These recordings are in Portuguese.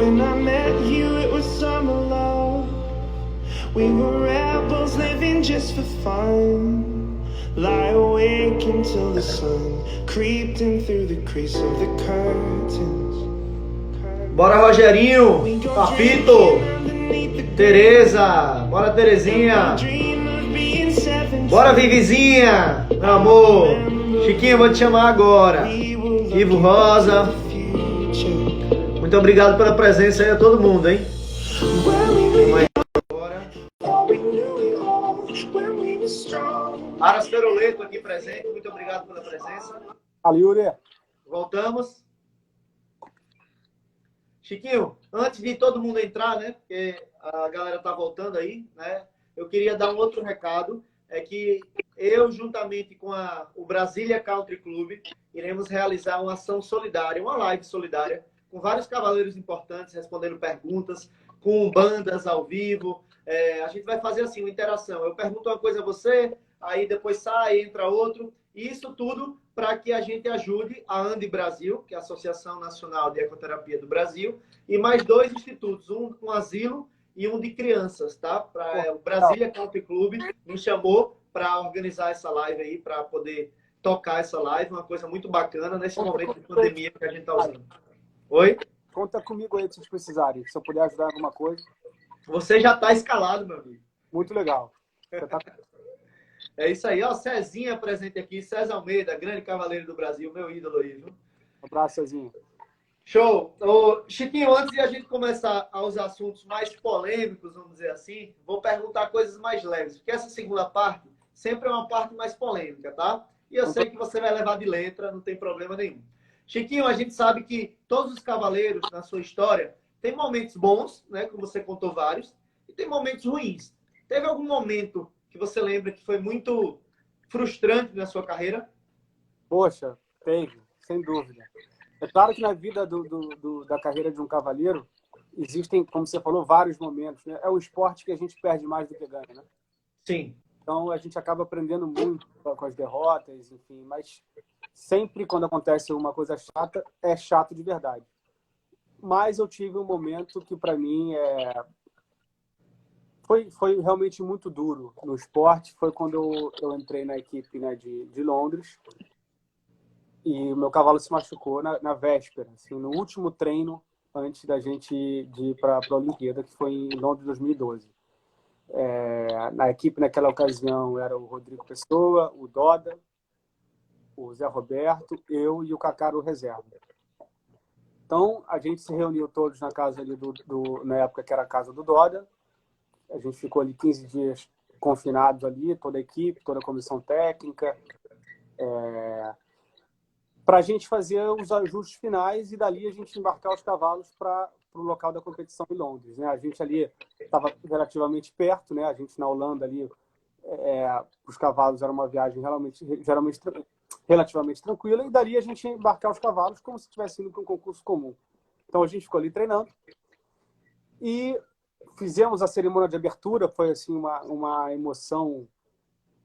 When I met you, it was summer love. We were rebels living just for fun. Lie awake until the sun creeped in through the crease of the curtains. Bora, Rogerinho, Papito, Tereza, bora, Terezinha, bora, Vivizinha, meu amor. Chiquinho, eu vou te chamar agora. Ivo Rosa, muito obrigado pela presença aí a todo mundo, hein? Aras Peroleto aqui presente, muito obrigado pela presença. Fala, Yuri. Voltamos. Chiquinho, antes de todo mundo entrar, né, porque a galera tá voltando aí, né, eu queria dar um outro recado, é que eu, juntamente com o Brasília Country Club, iremos realizar uma ação solidária, uma live solidária, com vários cavaleiros importantes respondendo perguntas, com bandas ao vivo. A gente vai fazer assim, uma interação. Eu pergunto uma coisa a você, aí depois sai, entra outro, e isso tudo para que a gente ajude a ANDE Brasil, que é a Associação Nacional de Ecoterapia do Brasil, e mais 2 institutos, um asilo e um de crianças, tá? O Brasília Country Club me chamou para organizar essa live aí, para poder tocar essa live, uma coisa muito bacana nesse momento de pandemia que a gente está usando. Oi? Conta comigo aí se vocês precisarem, se eu puder ajudar em alguma coisa. Você já está escalado, meu amigo. Muito legal. É isso aí, ó, Cezinha presente aqui, César Almeida, grande cavaleiro do Brasil, meu ídolo aí, viu? Um abraço, Cezinha. Show! Ô, Chiquinho, antes de a gente começar aos assuntos mais polêmicos, vamos dizer assim, vou perguntar coisas mais leves, porque essa segunda parte sempre é uma parte mais polêmica, tá? E eu sei que você vai levar de letra, não tem problema nenhum. Chiquinho, a gente sabe que todos os cavaleiros na sua história têm momentos bons, né, como você contou vários, e tem momentos ruins. Teve algum momento que você lembra que foi muito frustrante na sua carreira? Poxa, teve, sem dúvida. É claro que na vida da carreira de um cavaleiro existem, como você falou, vários momentos, né? É um esporte que a gente perde mais do que ganha, né? Sim. Então a gente acaba aprendendo muito com as derrotas, enfim, mas sempre quando acontece uma coisa chata, é chato de verdade. Mas eu tive um momento que para mim foi realmente muito duro no esporte. Foi quando eu entrei na equipe, né, de Londres, e o meu cavalo se machucou na véspera, assim, no último treino antes da gente ir para a Olimpíada, que foi em Londres 2012. Na equipe naquela ocasião era o Rodrigo Pessoa, o Doda, o Zé Roberto, eu e o Cacaro reserva. Então a gente se reuniu todos na casa ali na época que era a casa do Doda. A gente ficou ali 15 dias confinados ali, toda a equipe, toda a comissão técnica, para a gente fazer os ajustes finais e dali a gente embarcar os cavalos para o local da competição em Londres, né? A gente ali estava relativamente perto, né? A gente na Holanda ali, os cavalos era uma viagem relativamente tranquila, e dali a gente ia embarcar os cavalos como se estivesse indo para um concurso comum. Então a gente ficou ali treinando e fizemos a cerimônia de abertura. Foi assim uma emoção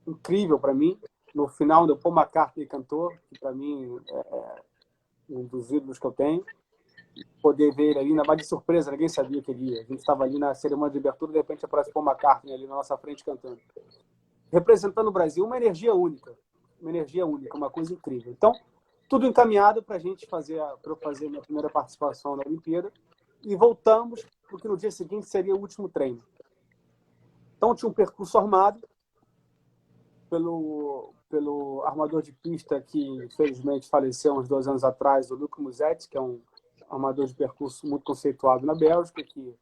incrível para mim. No final, o Paul McCartney cantou, que para mim é um dos ídolos que eu tenho. Poder ver ele ali, na base de surpresa, ninguém sabia que ele ia. A gente estava ali na cerimônia de abertura, de repente aparece o Paul McCartney ali na nossa frente cantando. Representando o Brasil, uma energia única, uma coisa incrível. Então, tudo encaminhado para eu fazer minha primeira participação na Olimpíada, e voltamos, porque no dia seguinte seria o último treino. Então, tinha um percurso armado pelo armador de pista que, infelizmente, faleceu uns 2 anos atrás, o Luc Musetti, que é um armador de percurso muito conceituado na Bélgica, que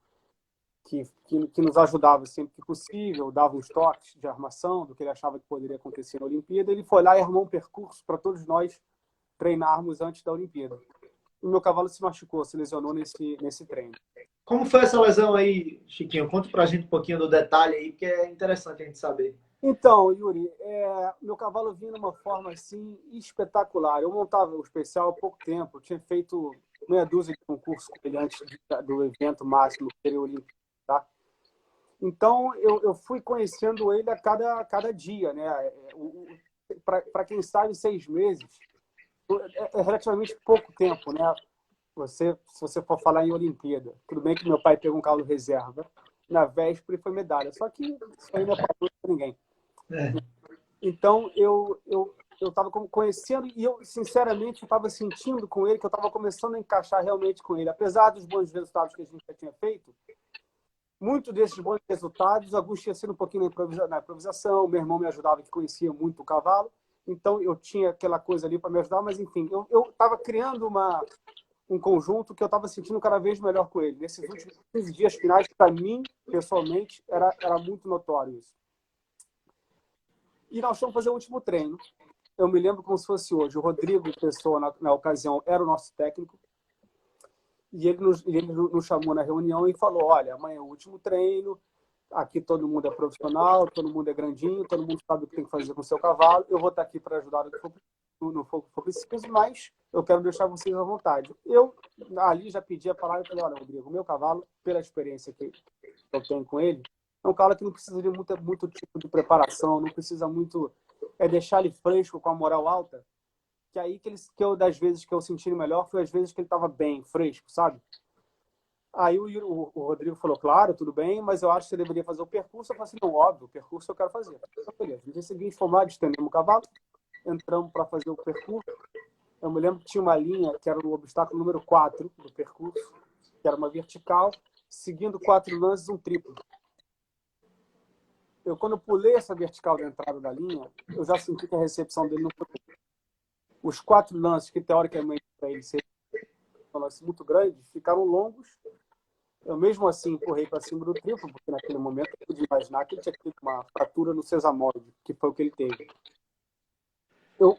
nos ajudava sempre que possível, dava uns toques de armação do que ele achava que poderia acontecer na Olimpíada. Ele foi lá e armou um percurso para todos nós treinarmos antes da Olimpíada. O meu cavalo se machucou, se lesionou nesse treino. Como foi essa lesão aí, Chiquinho? Conta pra gente um pouquinho do detalhe aí, que é interessante a gente saber. Então, Yuri, meu cavalo vinha de uma forma assim espetacular. Eu montava o especial há pouco tempo, eu tinha feito meia dúzia de concursos com ele antes do evento máximo que seria o Olimpíada, tá? Então, eu fui conhecendo ele a cada dia, né? Para quem sabe, 6 meses é relativamente pouco tempo, né? se você for falar em Olimpíada, tudo bem que meu pai pegou um cavalo reserva, na véspera e foi medalha, só que isso aí não é para ninguém. Então, eu estava conhecendo e eu, sinceramente, estava sentindo com ele que eu estava começando a encaixar realmente com ele. Apesar dos bons resultados que a gente já tinha feito, muitos desses bons resultados, alguns tinham sido um pouquinho na improvisação, meu irmão me ajudava, que conhecia muito o cavalo, então eu tinha aquela coisa ali para me ajudar, mas enfim, eu estava criando um conjunto que eu estava sentindo cada vez melhor com ele. Nesses últimos 15 dias finais, para mim, pessoalmente, era muito notório isso. E nós fomos fazer o último treino. Eu me lembro como se fosse hoje. O Rodrigo Pessoa, na ocasião, era o nosso técnico. E ele nos chamou na reunião e falou, olha, amanhã é o último treino, aqui todo mundo é profissional, todo mundo é grandinho, todo mundo sabe o que tem que fazer com o seu cavalo. Eu vou estar aqui para ajudar no que for preciso, mas eu quero deixar vocês à vontade. Eu ali já pedi a palavra e falei, olha, Rodrigo, o meu cavalo, pela experiência que eu tenho com ele, é um cavalo que não precisa de muito tipo de preparação, não precisa muito deixar ele fresco, com a moral alta, que aí das vezes que eu senti melhor foi as vezes que ele estava bem, fresco, sabe? Aí o Rodrigo falou, claro, tudo bem, mas eu acho que você deveria fazer o percurso. Eu falei assim, não, óbvio, o percurso eu quero fazer. Então, beleza. No dia seguinte, fomos lá, estendemos o cavalo, entramos para fazer o percurso. Eu me lembro que tinha uma linha, que era o obstáculo número 4 do percurso, que era uma vertical, seguindo 4 lances, um triplo. Quando eu pulei essa vertical da entrada da linha, eu já senti que a recepção dele não foi. Os 4 lances, que teoricamente para ele ser um lance muito grande, ficaram longos. Eu mesmo assim empurrei para cima do triplo, porque naquele momento eu podia imaginar que ele tinha tido uma fratura no sesamoide, que foi o que ele teve.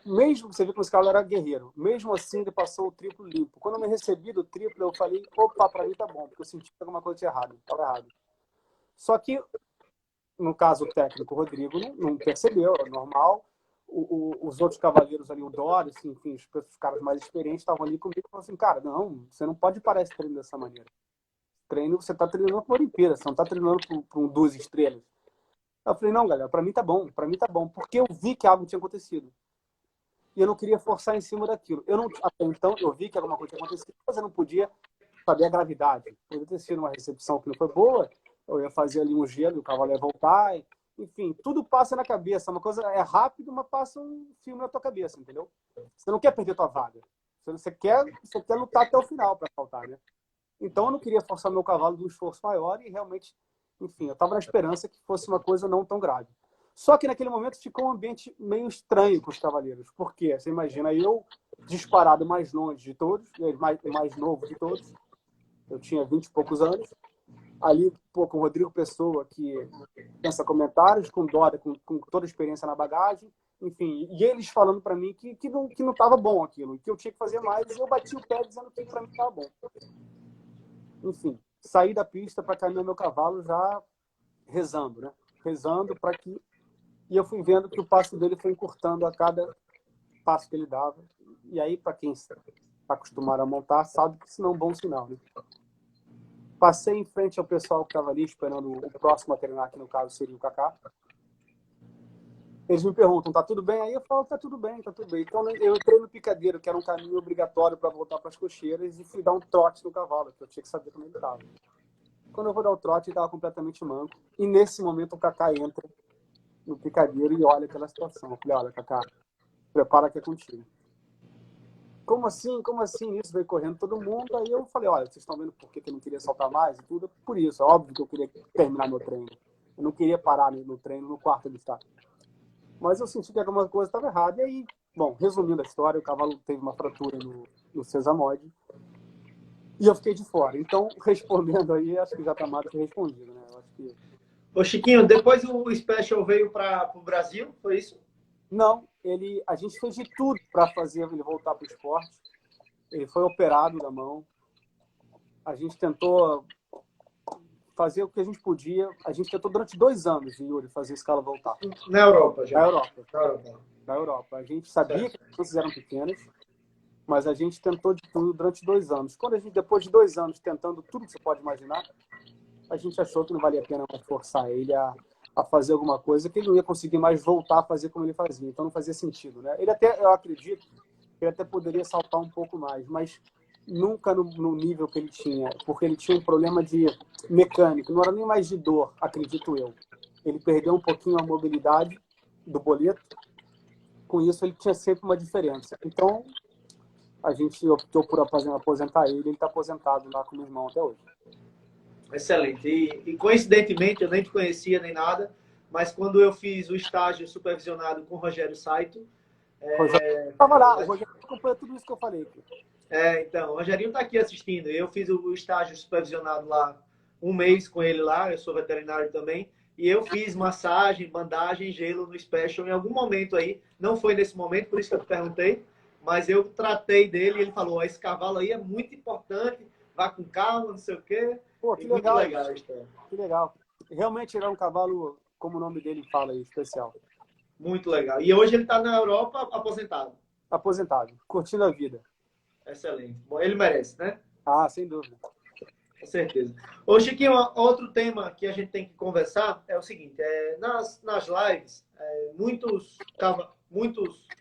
Mesmo que você vê que esse cara era guerreiro, mesmo assim ele passou o triplo limpo. Quando eu me recebi do triplo, eu falei, opa, para mim tá bom, porque eu senti que alguma coisa errada, estava errado. Só que no caso, o técnico Rodrigo não percebeu, é normal. Os outros cavaleiros ali, o Doris, enfim, os caras mais experientes estavam ali comigo e falaram assim, cara, não, você não pode parar esse treino dessa maneira. Treino, você está treinando para a Olimpíada, você não está treinando para um 2 estrelas. Eu falei, não, galera, para mim tá bom, porque eu vi que algo tinha acontecido. E eu não queria forçar em cima daquilo. Até então, eu vi que alguma coisa tinha acontecido, mas eu não podia saber a gravidade. Podia ter sido uma recepção que não foi boa, eu ia fazer ali um gelo, o cavalo ia voltar, enfim, tudo passa na cabeça. Uma coisa é rápido, mas passa um filme na tua cabeça, entendeu? Você não quer perder tua vaga. Você quer lutar até o final para faltar, né? Então eu não queria forçar meu cavalo de um esforço maior e realmente, enfim, eu estava na esperança que fosse uma coisa não tão grave. Só que naquele momento ficou um ambiente meio estranho com os cavaleiros. Por quê? Você imagina, eu disparado mais longe de todos, mais novo de todos, eu tinha 20 e poucos anos, ali, com o Rodrigo Pessoa, que pensa comentários, com Dora, com toda a experiência na bagagem, enfim, e eles falando para mim que não estava bom aquilo, que eu tinha que fazer mais, e eu bati o pé dizendo que para mim estava bom. Enfim, saí da pista para caminhar meu cavalo já rezando, né? Rezando para que... E eu fui vendo que o passo dele foi encurtando a cada passo que ele dava. E aí, para quem está acostumado a montar, sabe que isso não é um bom sinal, né? Passei em frente ao pessoal que estava ali esperando o próximo a treinar, que no caso seria o Kaká. Eles me perguntam, tá tudo bem? Aí eu falo, tá tudo bem, tá tudo bem. Então eu entrei no picadeiro, que era um caminho obrigatório para voltar para as cocheiras, e fui dar um trote no cavalo, que eu tinha que saber como ele estava. Quando eu vou dar o trote, ele estava completamente manco. E nesse momento o Kaká entra no picadeiro e olha aquela situação. Eu falei, olha, Kaká, prepara que é contigo. Como assim? Como assim? Isso veio correndo todo mundo. Aí eu falei, olha, vocês estão vendo por que eu não queria saltar mais e tudo? Por isso, é óbvio que eu queria terminar meu treino. Eu não queria parar no treino no quarto de estar. Mas eu senti que alguma coisa estava errada. E aí, bom, resumindo a história, o cavalo teve uma fratura no sesamoide e eu fiquei de fora. Então, respondendo aí, acho que já está mais que respondido, né? Eu acho que... Ô, Chiquinho, depois o Special veio para o Brasil, foi isso? Não, a gente fez de tudo para fazer ele voltar para o esporte. Ele foi operado da mão. A gente tentou fazer o que a gente podia. A gente tentou durante 2 anos, Yuri, fazer esse cara voltar. Na Europa, já. Na Europa. Na Europa. A gente sabia que as chances eram pequenas, mas a gente tentou de tudo durante 2 anos. Quando a gente, depois de 2 anos tentando tudo que você pode imaginar, a gente achou que não valia a pena mais forçar ele a fazer alguma coisa que ele não ia conseguir mais voltar a fazer como ele fazia. Então não fazia sentido, né? Eu acredito que ele até poderia saltar um pouco mais, mas nunca no nível que ele tinha, porque ele tinha um problema de mecânico, não era nem mais de dor, acredito eu. Ele perdeu um pouquinho a mobilidade do boleto, com isso ele tinha sempre uma diferença. Então, a gente optou por aposentar ele está aposentado lá com o meu irmão até hoje. Excelente. E coincidentemente, eu nem te conhecia nem nada, mas quando eu fiz o estágio supervisionado com o Rogério Saito... Estava lá, o Rogério acompanha tudo isso que eu falei aqui. Então, o Rogerinho está aqui assistindo. Eu fiz o estágio supervisionado lá, um mês com ele lá, eu sou veterinário também, e eu fiz massagem, bandagem, gelo no Special em algum momento aí. Não foi nesse momento, por isso que eu te perguntei, mas eu tratei dele e ele falou, esse cavalo aí é muito importante, vá com calma, não sei o quê. Pô, que muito legal. Legal a história. Que legal. Realmente ele é um cavalo, como o nome dele fala aí, especial. Muito legal. E hoje ele está na Europa aposentado. Aposentado, curtindo a vida. Excelente. Bom, ele merece, né? Ah, sem dúvida. Com certeza. Ô, Chiquinho, outro tema que a gente tem que conversar é o seguinte, nas lives, muitos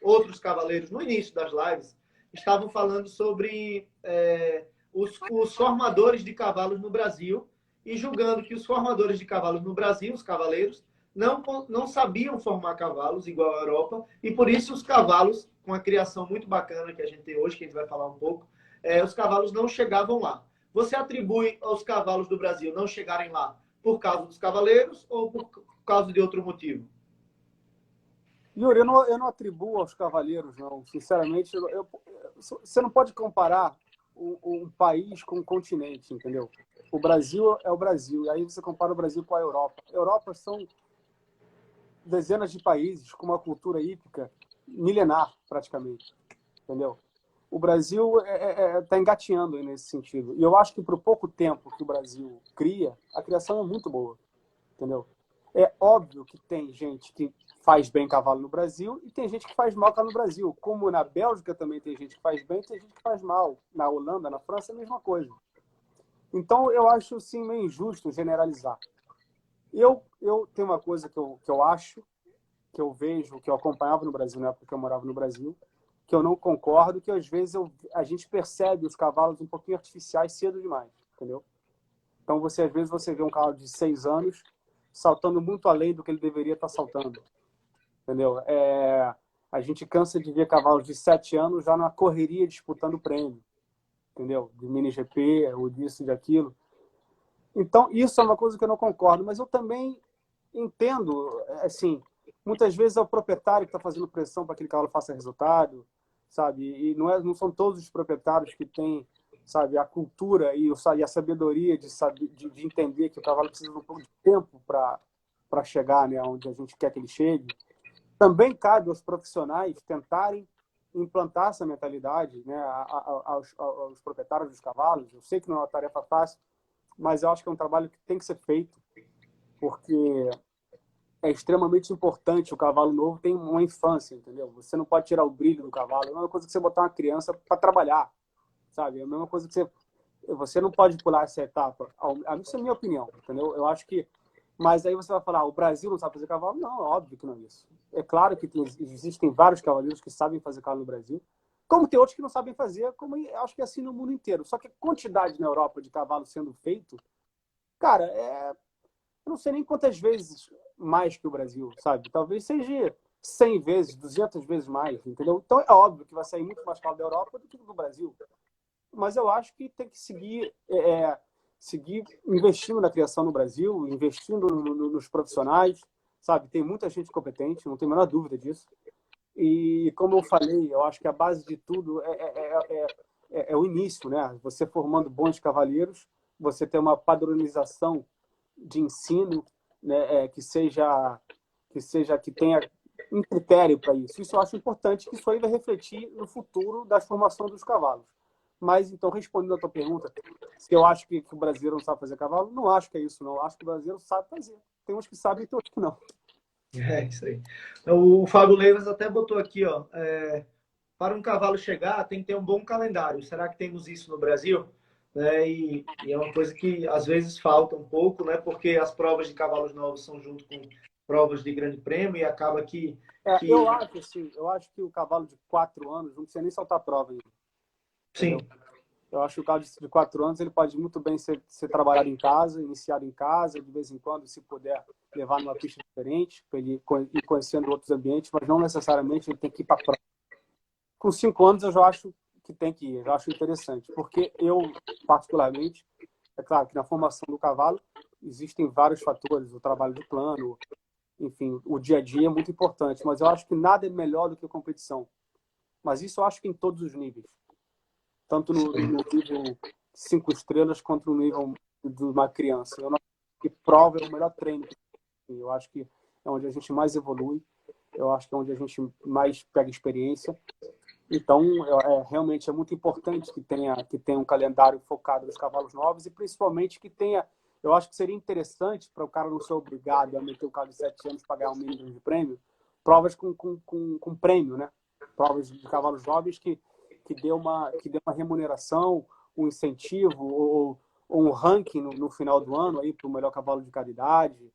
outros cavaleiros, no início das lives, estavam falando sobre os formadores de cavalos no Brasil e julgando que os formadores de cavalos no Brasil, os cavaleiros, não sabiam formar cavalos igual à Europa, e por isso os cavalos, com a criação muito bacana que a gente tem hoje, que a gente vai falar um pouco, os cavalos não chegavam lá. Você atribui aos cavalos do Brasil não chegarem lá por causa dos cavaleiros ou por causa de outro motivo? Yuri, eu não atribuo aos cavaleiros, não. Sinceramente, você não pode comparar um país com um continente, entendeu? O Brasil é o Brasil, e aí você compara o Brasil com a Europa. A Europa são dezenas de países com uma cultura hípica milenar, praticamente, entendeu? O Brasil está engatinhando nesse sentido. E eu acho que, por pouco tempo que o Brasil cria, a criação é muito boa, entendeu? É óbvio que tem gente que faz bem cavalo no Brasil e tem gente que faz mal cavalo no Brasil. Como na Bélgica também tem gente que faz bem e tem gente que faz mal. Na Holanda, na França, é a mesma coisa. Então, eu acho, sim, meio injusto generalizar. Eu tenho uma coisa que eu acho, que eu vejo, que eu acompanhava no Brasil, na época que eu morava no Brasil, que eu não concordo, que às vezes a gente percebe os cavalos um pouquinho artificiais cedo demais, entendeu? Então, às vezes você vê um cavalo de 6 anos saltando muito além do que ele deveria estar saltando, entendeu? A gente cansa de ver cavalos de 7 anos já na correria disputando prêmio, entendeu? De mini GP, ou disso, de aquilo. Então, isso é uma coisa que eu não concordo, mas eu também entendo, assim, muitas vezes é o proprietário que está fazendo pressão para que aquele cavalo faça resultado, sabe? E não são todos os proprietários que têm, sabe, a cultura e a sabedoria de entender que o cavalo precisa de um pouco de tempo para chegar, né, onde a gente quer que ele chegue. Também cabe aos profissionais tentarem implantar essa mentalidade, né, aos proprietários dos cavalos. Eu sei que não é uma tarefa fácil, mas eu acho que é um trabalho que tem que ser feito, porque é extremamente importante. O cavalo novo tem uma infância, entendeu? Você não pode tirar o brilho do cavalo. É a mesma coisa que você botar uma criança para trabalhar, sabe? É a mesma coisa que você não pode pular essa etapa. Isso é a minha opinião, entendeu? Eu acho que... Mas aí você vai falar, o Brasil não sabe fazer cavalo? Não, óbvio que não é isso. É claro que existem vários cavaleiros que sabem fazer cavalo no Brasil, como tem outros que não sabem fazer, como eu acho que é assim no mundo inteiro. Só que a quantidade na Europa de cavalo sendo feito, cara, eu não sei nem quantas vezes mais que o Brasil, sabe? Talvez seja 100 vezes, 200 vezes mais, entendeu? Então é óbvio que vai sair muito mais cavalo da Europa do que do Brasil. Mas eu acho que tem que seguir investindo na criação no Brasil, investindo nos profissionais, sabe? Tem muita gente competente, não tenho a menor dúvida disso. E, como eu falei, eu acho que a base de tudo é o início, né? Você formando bons cavaleiros, você ter uma padronização de ensino, né? Que tenha um critério para isso. Isso eu acho importante, que isso aí vai refletir no futuro das formações dos cavalos. Mas, então, respondendo a tua pergunta, se eu acho que o brasileiro não sabe fazer cavalo, não acho que é isso, não. Eu acho que o brasileiro sabe fazer. Tem uns que sabem e tem outros que não. É isso aí. O Fábio Leivas até botou aqui, ó, para um cavalo chegar, tem que ter um bom calendário. Será que temos isso no Brasil? E é uma coisa que às vezes falta um pouco, né? Porque as provas de cavalos novos são junto com provas de grande prêmio e acaba que... Eu acho que o cavalo de 4 anos não precisa nem saltar prova ainda. Sim. Eu acho que o cavalo de 4 anos ele pode muito bem ser trabalhado em casa, iniciado em casa, de vez em quando, se puder, levar numa pista diferente, para ele ir conhecendo outros ambientes, mas não necessariamente ele tem que ir para a prova. Com 5 anos eu já acho que tem que ir, eu já acho interessante, porque eu, particularmente, é claro que na formação do cavalo existem vários fatores, o trabalho de plano, enfim, o dia a dia é muito importante, mas eu acho que nada é melhor do que a competição. Mas isso eu acho que em todos os níveis. Tanto no nível 5 estrelas quanto no nível de uma criança. Eu não acho que prova é o melhor treino. Eu acho que é onde a gente mais evolui. Eu acho que é onde a gente mais pega experiência. Então, realmente é muito importante que tenha um calendário focado nos cavalos novos e principalmente que tenha... Eu acho que seria interessante para o cara não ser obrigado a meter o cavalo de 7 anos para ganhar um mínimo de prêmio, provas com prêmio, né? Provas de cavalos jovens que dê uma remuneração, um incentivo ou um ranking no final do ano aí para o melhor cavalo de cada idade.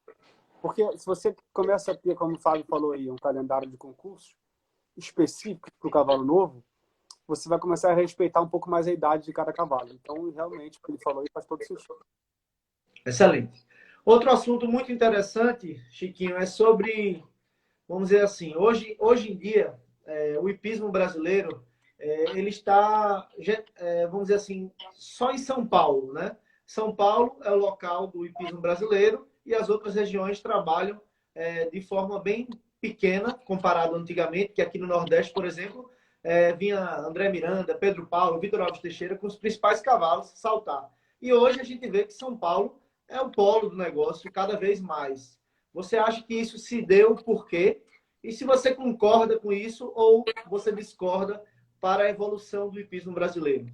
Porque se você começa a ter, como o Fábio falou aí, um calendário de concursos específico para o cavalo novo, você vai começar a respeitar um pouco mais a idade de cada cavalo. Então, realmente, o que ele falou aí faz todo sentido. Excelente. Outro assunto muito interessante, Chiquinho, é sobre, vamos dizer assim, hoje em dia, o hipismo brasileiro, ele está, vamos dizer assim, só em São Paulo, né? São Paulo é o local do hipismo brasileiro e as outras regiões trabalham de forma bem pequena, comparado antigamente, que aqui no Nordeste, por exemplo, vinha André Miranda, Pedro Paulo, Vitor Alves Teixeira com os principais cavalos saltar. E hoje a gente vê que São Paulo é o polo do negócio cada vez mais. Você acha que isso se deu por quê? E se você concorda com isso ou você discorda para a evolução do hipismo brasileiro?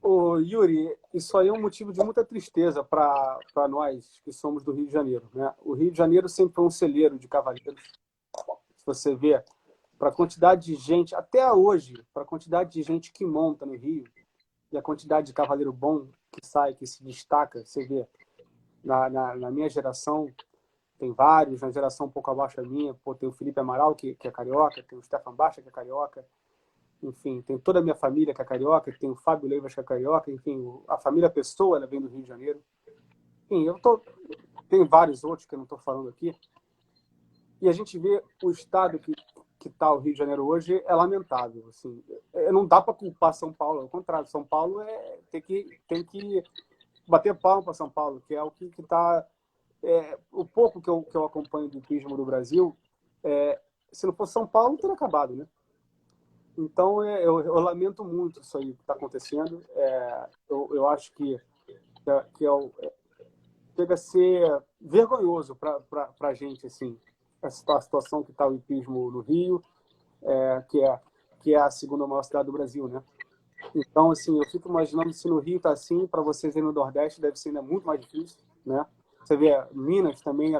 Ô, Yuri, isso aí é um motivo de muita tristeza para nós que somos do Rio de Janeiro, né? O Rio de Janeiro sempre foi um celeiro de cavaleiros. Se você vê, para a quantidade de gente, até hoje, para a quantidade de gente que monta no Rio e a quantidade de cavaleiro bom que sai, que se destaca, você vê, na minha geração, tem vários, na geração um pouco abaixo da minha, tem o Felipe Amaral, que é carioca, tem o Stefan Baixa, que é carioca, enfim, tem toda a minha família que é carioca, tem o Fábio Leivas, que é carioca, enfim, a família Pessoa, ela vem do Rio de Janeiro. Enfim, tem vários outros que eu não estou falando aqui. E a gente vê o estado que está o Rio de Janeiro hoje é lamentável. Assim, não dá para culpar São Paulo, ao contrário, São Paulo tem que bater palma para São Paulo, que é o que está... o pouco que eu acompanho do hipismo do Brasil, se não fosse São Paulo, teria acabado, né? Então, eu lamento muito isso aí que está acontecendo. Eu acho que chega a ser vergonhoso para a gente, assim, a situação que está o hipismo no Rio, que é a segunda maior cidade do Brasil, né? Então, assim, eu fico imaginando se no Rio está assim, para vocês aí no Nordeste deve ser ainda muito mais difícil, né? Você vê, Minas também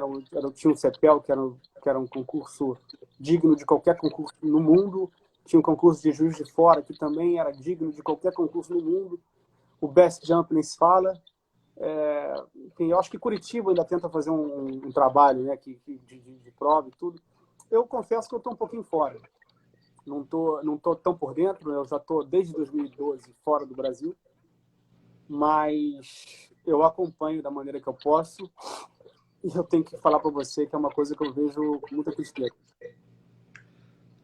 tinha um CEPEL, que era um concurso digno de qualquer concurso no mundo. Tinha um concurso de Juiz de Fora, que também era digno de qualquer concurso no mundo. O Best Jump nem se fala. Enfim, eu acho que Curitiba ainda tenta fazer um trabalho, né, de prova e tudo. Eu confesso que eu estou um pouquinho fora. Não tô tão por dentro, né? Eu já estou desde 2012 fora do Brasil. Mas eu acompanho da maneira que eu posso. E eu tenho que falar para você que é uma coisa que eu vejo com muita tristeza.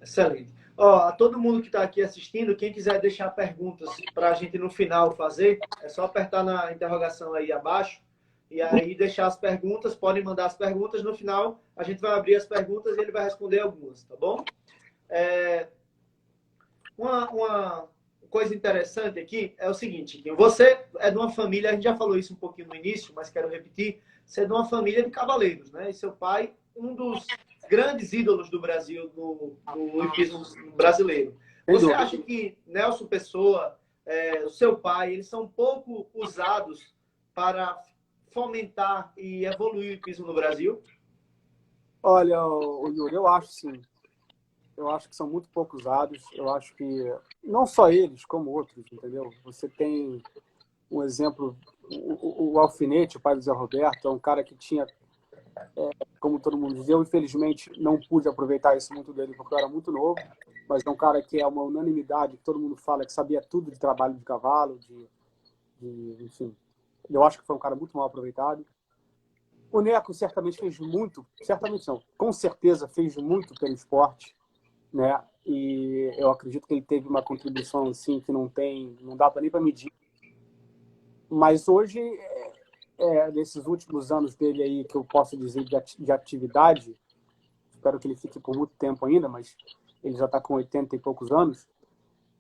Excelente. A todo mundo que está aqui assistindo, quem quiser deixar perguntas para a gente no final fazer, é só apertar na interrogação aí abaixo e aí deixar as perguntas, podem mandar as perguntas. No final, a gente vai abrir as perguntas e ele vai responder algumas, tá bom? Uma coisa interessante aqui é o seguinte, você é de uma família, a gente já falou isso um pouquinho no início, mas quero repetir, você é de uma família de cavaleiros, né? E seu pai, um dos grandes ídolos do Brasil, no hipismo brasileiro. Você acha que Nelson Pessoa, o seu pai, eles são pouco usados para fomentar e evoluir o hipismo no Brasil? Olha, Yuri, eu acho sim. Eu acho que são muito pouco usados. Eu acho que não só eles, como outros, entendeu? Você tem um exemplo, o Alfinete, o pai do Zé Roberto, é um cara que tinha, como todo mundo diz, eu infelizmente não pude aproveitar isso muito dele porque eu era muito novo, mas é um cara que é uma unanimidade, que todo mundo fala que sabia tudo de trabalho de cavalo, enfim. Eu acho que foi um cara muito mal aproveitado. O Neco certamente fez muito, certamente não, com certeza fez muito pelo esporte, né? E eu acredito que ele teve uma contribuição assim que não dá nem para medir. Mas hoje, nesses últimos anos dele aí, que eu posso dizer de atividade, espero que ele fique por muito tempo ainda, mas ele já está com 80 e poucos anos,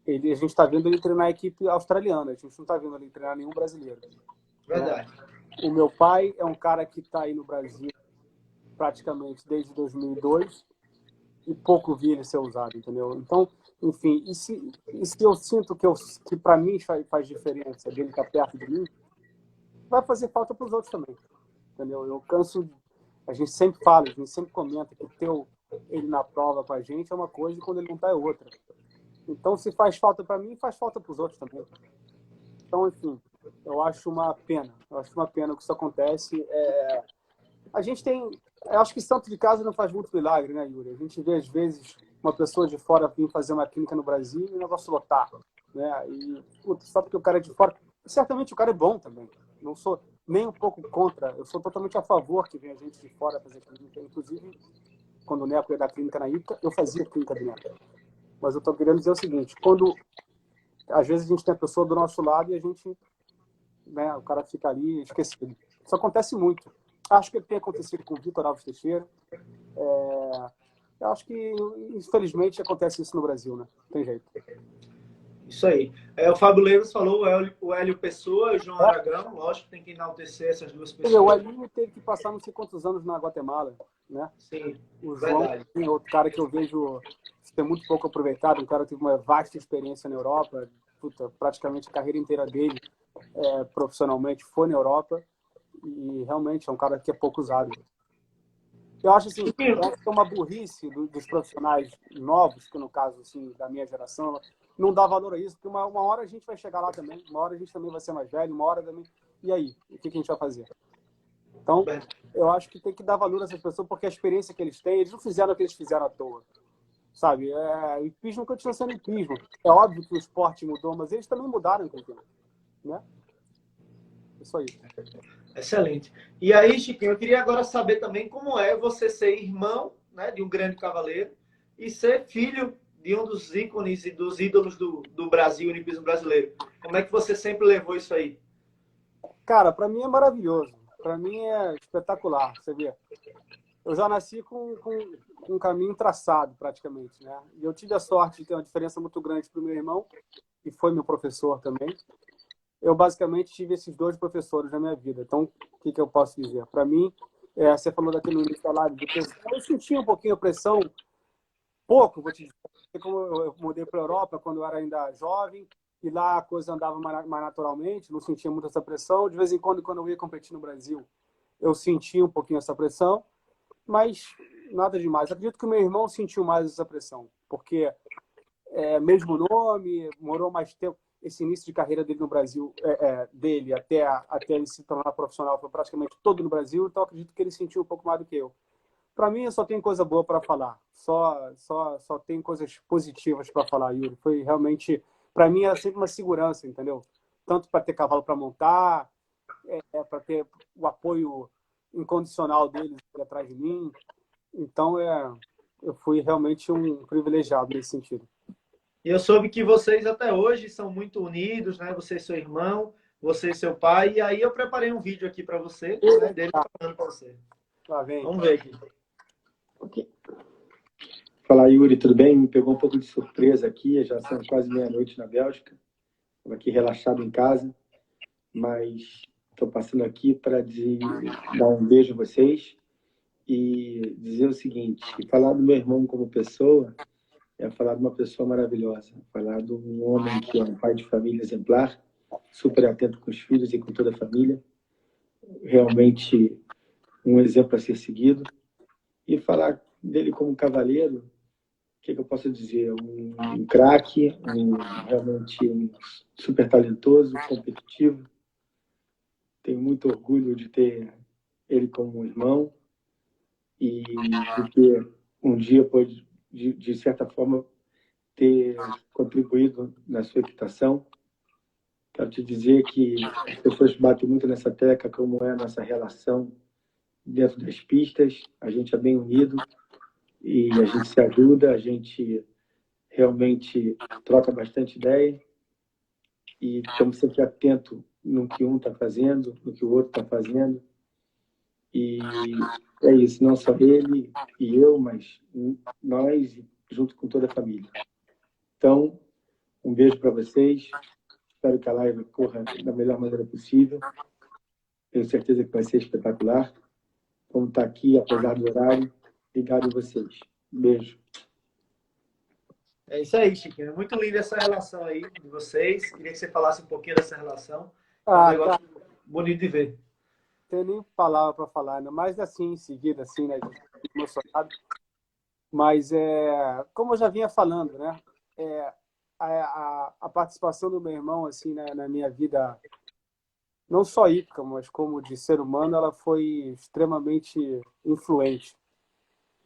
a gente está vendo ele treinar a equipe australiana, a gente não está vendo ele treinar nenhum brasileiro. Verdade. Né? O meu pai é um cara que está aí no Brasil praticamente desde 2002 e pouco vi ele ser usado, entendeu? Então, enfim, e se eu sinto que para mim faz diferença dele estar perto de mim, vai fazer falta para os outros também, entendeu? Eu canso, a gente sempre fala, a gente sempre comenta que ter ele na prova com a gente é uma coisa e quando ele não está é outra. Então, se faz falta para mim, faz falta para os outros também. Então, enfim, eu acho uma pena que isso acontece. A gente tem, eu acho que santo de casa não faz muito milagre, né, Yuri? A gente vê às vezes uma pessoa de fora vir fazer uma clínica no Brasil e o negócio lotar, né? E só porque o cara é de fora, certamente o cara é bom também. Não sou nem um pouco contra, eu sou totalmente a favor que venha gente de fora fazer clínica. Inclusive, quando o Neco ia dar clínica na Ípica, eu fazia clínica do Neco. Mas eu estou querendo dizer o seguinte, quando às vezes a gente tem a pessoa do nosso lado e a gente, né, o cara fica ali esquecido. Isso acontece muito. Acho que tem acontecido com o Vitor Alves Teixeira. Eu acho que, infelizmente, acontece isso no Brasil, né? Não tem jeito. Isso aí. O Fábio Leves falou, o Hélio Pessoa e o João Aragão. Lógico que tem que enaltecer essas duas pessoas. O Hélio teve que passar não sei quantos anos na Guatemala, né? Sim, o João, outro cara que eu vejo ser muito pouco aproveitado, um cara que teve uma vasta experiência na Europa, praticamente a carreira inteira dele profissionalmente foi na Europa e realmente é um cara que é pouco usado. Eu acho assim, que é uma burrice dos profissionais novos, que no caso assim, da minha geração, não dá valor a isso, porque uma hora a gente vai chegar lá também, uma hora a gente também vai ser mais velho, uma hora também. E aí? O que a gente vai fazer? Então, eu acho que tem que dar valor a essas pessoas, porque a experiência que eles têm, eles não fizeram o que eles fizeram à toa. Sabe? O hipismo continua sendo hipismo. É óbvio que o esporte mudou, mas eles também mudaram com o tempo. Né? Isso aí. Excelente. E aí, Chiquinho, eu queria agora saber também como é você ser irmão, né, de um grande cavaleiro e ser filho de um dos ícones e dos ídolos do Brasil, o hipismo brasileiro. Como é que você sempre levou isso aí? Cara, para mim é maravilhoso. Para mim é espetacular, você vê. Eu já nasci com um caminho traçado, praticamente, né? E eu tive a sorte de ter uma diferença muito grande para o meu irmão, que foi meu professor também. Eu basicamente tive esses dois professores na minha vida. Então, o que eu posso dizer? Para mim, você falou daquele início da live de pressão. Eu senti um pouquinho a pressão, pouco, vou te dizer. Como eu mudei para a Europa quando eu era ainda jovem, e lá a coisa andava mais naturalmente, não sentia muito essa pressão. De vez em quando eu ia competir no Brasil, eu sentia um pouquinho essa pressão, mas nada demais. Acredito que o meu irmão sentiu mais essa pressão, porque mesmo nome, morou mais tempo. Esse início de carreira dele no Brasil, dele até ele se tornar profissional, foi praticamente todo no Brasil, então acredito que ele sentiu um pouco mais do que eu. Para mim, eu só tenho coisa boa para falar. Só tem coisas positivas para falar, Yuri. Foi realmente, para mim, era sempre uma segurança, entendeu? Tanto para ter cavalo para montar, para ter o apoio incondicional deles atrás de mim. Então, eu fui realmente um privilegiado nesse sentido. E eu soube que vocês até hoje são muito unidos, né? Você e seu irmão, você e seu pai. E aí eu preparei um vídeo aqui para você, né? Dele falando para você. Lá vem. Vamos ver aqui. Okay. Fala, Yuri, tudo bem? Me pegou um pouco de surpresa aqui, já são quase meia-noite na Bélgica. Estou aqui relaxado em casa, mas estou passando aqui para dar um beijo a vocês e dizer o seguinte: falar do meu irmão como pessoa é falar de uma pessoa maravilhosa, falar de um homem que é um pai de família exemplar, super atento com os filhos e com toda a família, realmente um exemplo a ser seguido. E falar dele como cavaleiro, o que eu posso dizer? Um craque, realmente um super talentoso, competitivo. Tenho muito orgulho de ter ele como um irmão e de ter um dia pode, de certa forma, ter contribuído na sua equitação. Quero te dizer que as pessoas batem muito nessa tecla, como é a nossa relação dentro das pistas. A gente é bem unido e a gente se ajuda, a gente realmente troca bastante ideia e estamos sempre atentos no que um está fazendo, no que o outro está fazendo. E é isso, não só ele e eu, mas nós, junto com toda a família. Então, um beijo para vocês. Espero que a live corra da melhor maneira possível. Tenho certeza que vai ser espetacular. Vamos estar aqui, apesar do horário, ligado em vocês. Beijo. É isso aí, Chiquinho. Muito linda essa relação aí de vocês. Queria que você falasse um pouquinho dessa relação. É um negócio bonito de ver. Não tem nem palavra para falar, ainda mais assim, em seguida, assim, né? Emocionado. Mas, como eu já vinha falando, né? A participação do meu irmão, assim, na minha vida, não só hípica, mas como de ser humano, ela foi extremamente influente.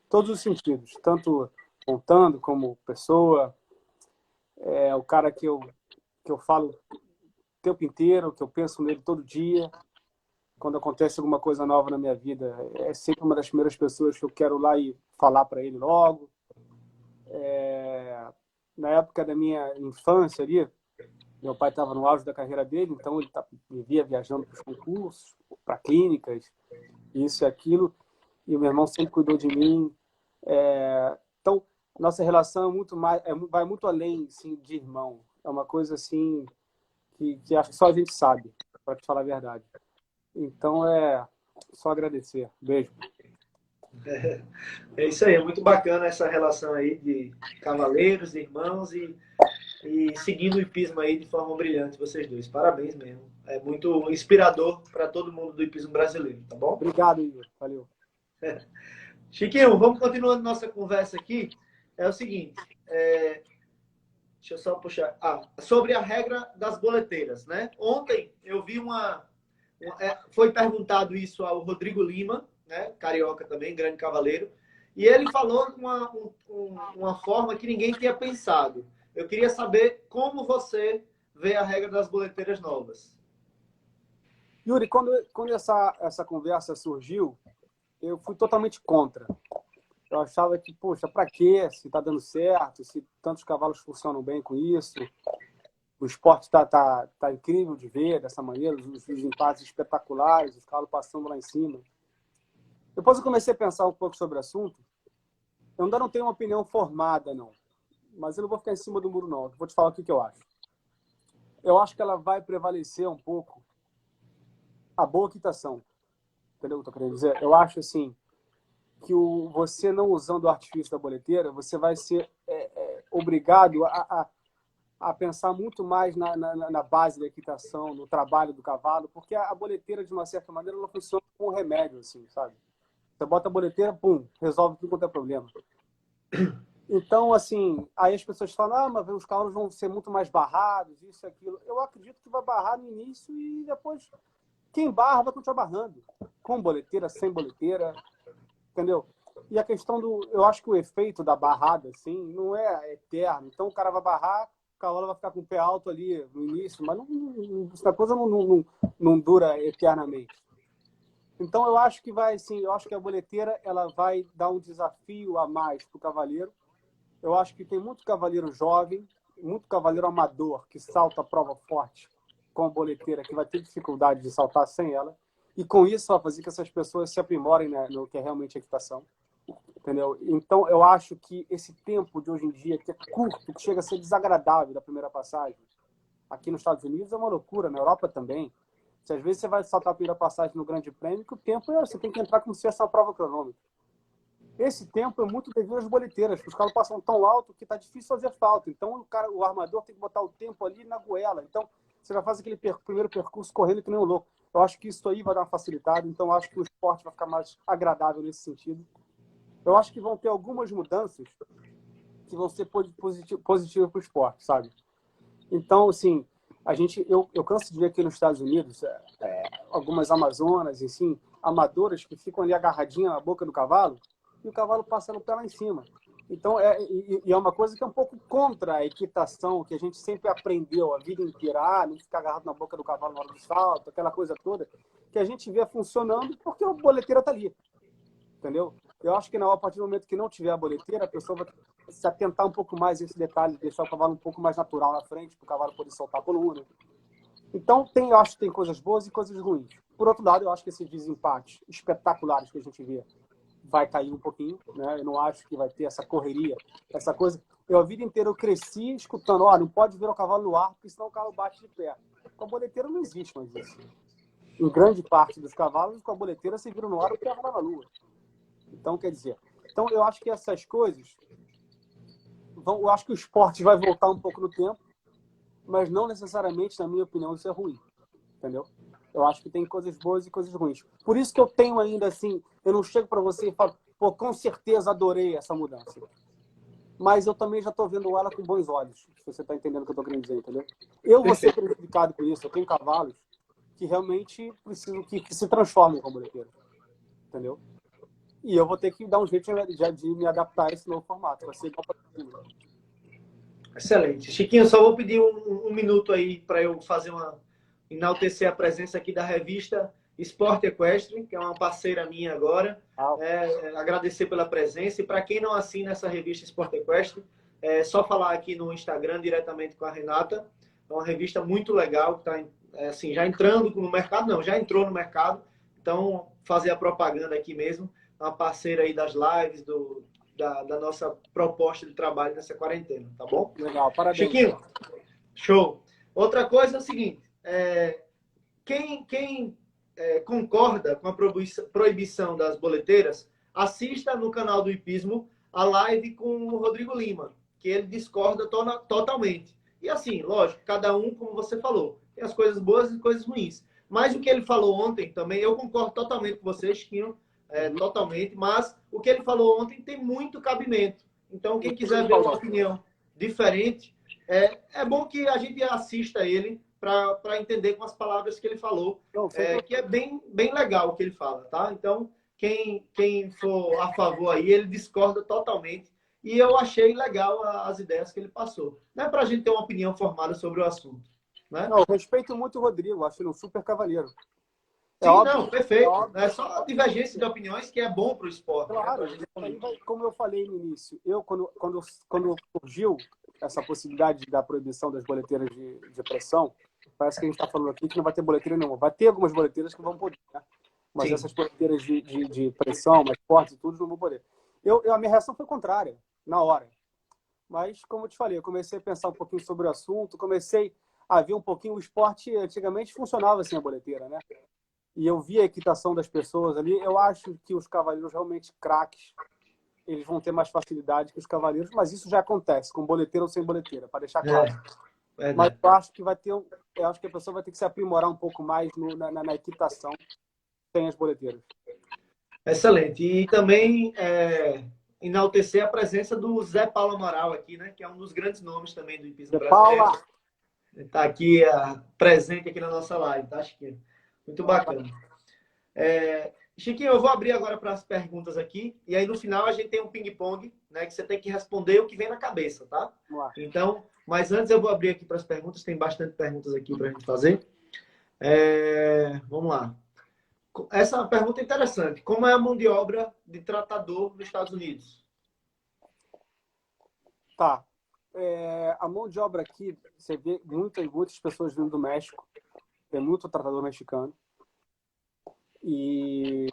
Em todos os sentidos, tanto montando como pessoa. O cara que eu falo o tempo inteiro, que eu penso nele todo dia. Quando acontece alguma coisa nova na minha vida, é sempre uma das primeiras pessoas que eu quero lá e falar para ele logo. Na época da minha infância ali, meu pai estava no auge da carreira dele, então ele vivia viajando para os concursos, para clínicas, isso e aquilo, e o meu irmão sempre cuidou de mim. Então, nossa relação vai muito além, assim, de irmão. É uma coisa assim que acho que só a gente sabe, para te falar a verdade. Então, só agradecer. Beijo. É isso aí, é muito bacana essa relação aí de cavaleiros, de irmãos e seguindo o hipismo aí de forma brilhante, vocês dois. Parabéns mesmo. É muito inspirador para todo mundo do hipismo brasileiro, tá bom? Obrigado, Igor. Valeu. Chiquinho, vamos continuando nossa conversa aqui. É o seguinte, deixa eu só puxar. Sobre a regra das boleteiras, né? Ontem eu vi foi perguntado isso ao Rodrigo Lima, né? Carioca também, grande cavaleiro, e ele falou de uma forma que ninguém tinha pensado. Eu queria saber como você vê a regra das boleteiras novas. Yuri, quando essa conversa surgiu, eu fui totalmente contra. Eu achava que, poxa, para quê? Se está dando certo, se tantos cavalos funcionam bem com isso, o esporte está incrível de ver dessa maneira, os empates espetaculares, os cavalos passando lá em cima. Depois eu comecei a pensar um pouco sobre o assunto. Eu ainda não tenho uma opinião formada, não. Mas eu não vou ficar em cima do muro, não. Eu vou te falar o que eu acho. Eu acho que ela vai prevalecer um pouco a boa quitação. Entendeu o que eu tô querendo dizer? Eu acho, assim, que você não usando o artifício da boleteira, você vai ser obrigado a pensar muito mais na base da equitação, no trabalho do cavalo, porque a boleteira, de uma certa maneira, ela funciona como um remédio, assim, sabe? Você bota a boleteira, pum, resolve tudo quanto é problema. Então, assim, aí as pessoas falam, mas os cavalos vão ser muito mais barrados, isso e aquilo. Eu acredito que vai barrar no início e depois quem barra vai continuar barrando. Com boleteira, sem boleteira, entendeu? E a questão eu acho que o efeito da barrada, assim, não é eterno. Então o cara vai barrar, o cavalo vai ficar com o pé alto ali no início, mas essa coisa não dura eternamente. Então eu acho que eu acho que a boleteira ela vai dar um desafio a mais para o cavaleiro. Eu acho que tem muito cavaleiro jovem, muito cavaleiro amador que salta a prova forte com a boleteira, que vai ter dificuldade de saltar sem ela. E com isso vai fazer que essas pessoas se aprimorem, né, no que é realmente a equitação. Entendeu? Então eu acho que esse tempo de hoje em dia, que é curto, que chega a ser desagradável da primeira passagem, aqui nos Estados Unidos é uma loucura, na Europa também. Se às vezes você vai saltar a primeira passagem no Grande Prêmio, que o tempo você tem que entrar como se fosse uma prova cronômetra. Esse tempo é muito devido às boleteiras, porque os caras passam tão alto que tá difícil fazer falta. Então o armador tem que botar o tempo ali na goela. Então você vai fazer aquele primeiro percurso correndo que nem um louco. Eu acho que isso aí vai dar uma facilitada, então eu acho que o esporte vai ficar mais agradável nesse sentido. Eu acho que vão ter algumas mudanças que vão ser positivas para o esporte, sabe? Então, assim, eu canso de ver aqui nos Estados Unidos algumas amazonas, assim, amadoras que ficam ali agarradinhas na boca do cavalo e o cavalo passa no pé lá em cima. Então, é uma coisa que é um pouco contra a equitação, que a gente sempre aprendeu a vida inteira, não ficar agarrado na boca do cavalo na hora do salto, aquela coisa toda, que a gente vê funcionando porque a boleteira está ali, entendeu? Eu acho que a partir do momento que não tiver a boleteira, a pessoa vai se atentar um pouco mais a esse detalhe, deixar o cavalo um pouco mais natural na frente, para o cavalo poder soltar a coluna. Então, eu acho que tem coisas boas e coisas ruins. Por outro lado, eu acho que esses desempates espetaculares que a gente vê vai cair um pouquinho, né? Eu não acho que vai ter essa correria, essa coisa. Eu a vida inteira eu cresci escutando, não pode ver o cavalo no ar, porque senão o cavalo bate de pé. Com a boleteira não existe mais isso. Em grande parte dos cavalos, com a boleteira você vira no ar, o pé vai na lua. Então, quer dizer... Então, eu acho que essas coisas... Eu acho que o esporte vai voltar um pouco no tempo, mas não necessariamente, na minha opinião, isso é ruim. Entendeu? Eu acho que tem coisas boas e coisas ruins. Por isso que eu tenho ainda assim, eu não chego para você e falo, pô, com certeza adorei essa mudança. Mas eu também já estou vendo ela com bons olhos, se você está entendendo o que eu estou querendo dizer, entendeu? Eu vou ser prejudicado por isso. Eu tenho cavalos que realmente precisam que se transformem com a boleteira. Entendeu? E eu vou ter que dar um jeito de me adaptar a esse novo formato. Vai ser igual para cima. Excelente. Chiquinho, só vou pedir um minuto aí para eu fazer enaltecer a presença aqui da revista Esporte Equestre, que é uma parceira minha agora. Agradecer pela presença. E para quem não assina essa revista Esporte Equestre, é só falar aqui no Instagram diretamente com a Renata. É uma revista muito legal, que está assim, já entrando no mercado, não, já entrou no mercado. Então, fazer a propaganda aqui mesmo. Uma parceira aí das lives, da nossa proposta de trabalho nessa quarentena, tá bom? Legal, parabéns. Chiquinho, show. Outra coisa é o seguinte, quem concorda com a proibição das boleteiras, assista no canal do Hipismo a live com o Rodrigo Lima, que ele discorda totalmente. E assim, lógico, cada um, como você falou, tem as coisas boas e coisas ruins. Mas o que ele falou ontem também, eu concordo totalmente com você, Chiquinho, totalmente, mas o que ele falou ontem tem muito cabimento. Então, quem quiser ver uma opinião diferente, é bom que a gente assista ele para entender com as palavras que ele falou, que é bem legal o que ele fala, tá? Então, quem for a favor aí, ele discorda totalmente. E eu achei legal as ideias que ele passou. Não é para a gente ter uma opinião formada sobre o assunto. Né? Não, eu respeito muito o Rodrigo, acho ele um super cavalheiro. Sim, não, perfeito. É só a divergência de opiniões que é bom para o esporte. Claro, né? Como eu falei no início, quando surgiu essa possibilidade da proibição das boleteiras de pressão, parece que a gente está falando aqui que não vai ter boleteira nenhuma. Vai ter algumas boleteiras que vão poder, né? Mas essas boleteiras de pressão, mais fortes e tudo, não vão poder. A minha reação foi contrária, na hora. Mas, como eu te falei, eu comecei a pensar um pouquinho sobre o assunto, comecei a ver um pouquinho. O esporte antigamente funcionava sem a boleteira, né? E eu vi a equitação das pessoas ali. Eu acho que os cavaleiros realmente craques, eles vão ter mais facilidade que os cavaleiros, mas isso já acontece, com boleteira ou sem boleteira, para deixar claro. Mas eu acho que eu acho que a pessoa vai ter que se aprimorar um pouco mais na equitação sem as boleteiras. Excelente. E também enaltecer a presença do Zé Paulo Amaral aqui, né? Que é um dos grandes nomes também do hipismo brasileiro. Está aqui presente aqui na nossa live, tá, Chiquinho? Muito bacana. Chiquinho, eu vou abrir agora para as perguntas aqui. E aí, no final, a gente tem um ping-pong, né? Que você tem que responder o que vem na cabeça, tá? Então, mas antes eu vou abrir aqui para as perguntas. Tem bastante perguntas aqui para a gente fazer. Vamos lá. Essa pergunta é interessante. Como é a mão de obra de tratador nos Estados Unidos? Tá. A mão de obra aqui, você vê muitas pessoas vindo do México. Tem muito tratador mexicano. E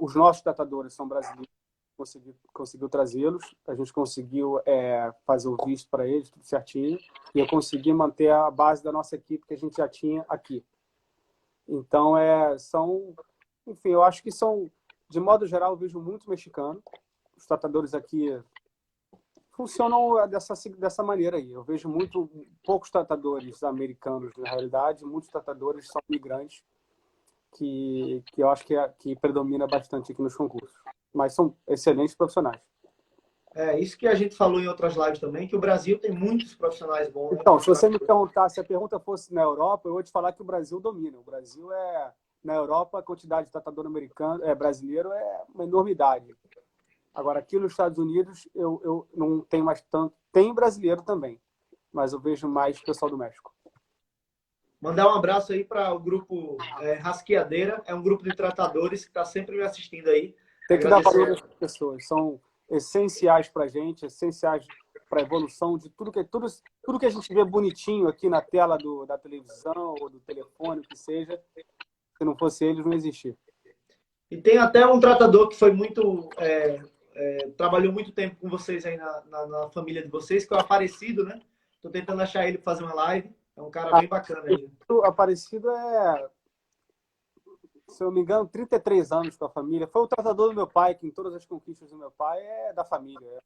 os nossos tratadores são brasileiros. Conseguiu trazê-los. A gente conseguiu fazer o visto para eles, tudo certinho. E eu consegui manter a base da nossa equipe que a gente já tinha aqui. Então, enfim, eu acho que são, de modo geral, eu vejo muito mexicano. Os tratadores aqui funcionam dessa maneira aí. Eu vejo poucos tratadores americanos, na realidade. Muitos tratadores são migrantes, que eu acho que predomina bastante aqui nos concursos. Mas são excelentes profissionais. Isso que a gente falou em outras lives também, que o Brasil tem muitos profissionais bons. Então, se você me perguntar, se a pergunta fosse na Europa, eu vou te falar que o Brasil domina. O Brasil na Europa, a quantidade de tratador americano, brasileiro é uma enormidade. Agora, aqui nos Estados Unidos, eu não tenho mais tanto. Tem brasileiro também, mas eu vejo mais pessoal do México. Mandar um abraço aí para o grupo Rasqueadeira, é um grupo de tratadores que está sempre me assistindo aí. Tem que dar valor às pessoas, são essenciais para a gente, essenciais para a evolução de tudo que a gente vê bonitinho aqui na tela da televisão ou do telefone, o que seja. Se não fosse eles, não existia. E tem até um tratador que foi muito... trabalhou muito tempo com vocês aí na família de vocês, que é o Aparecido, né? Estou tentando achar ele para fazer uma live. É um cara bem bacana aí. O Aparecido se eu não me engano, 33 anos com a família. Foi o tratador do meu pai, que em todas as conquistas do meu pai é da família.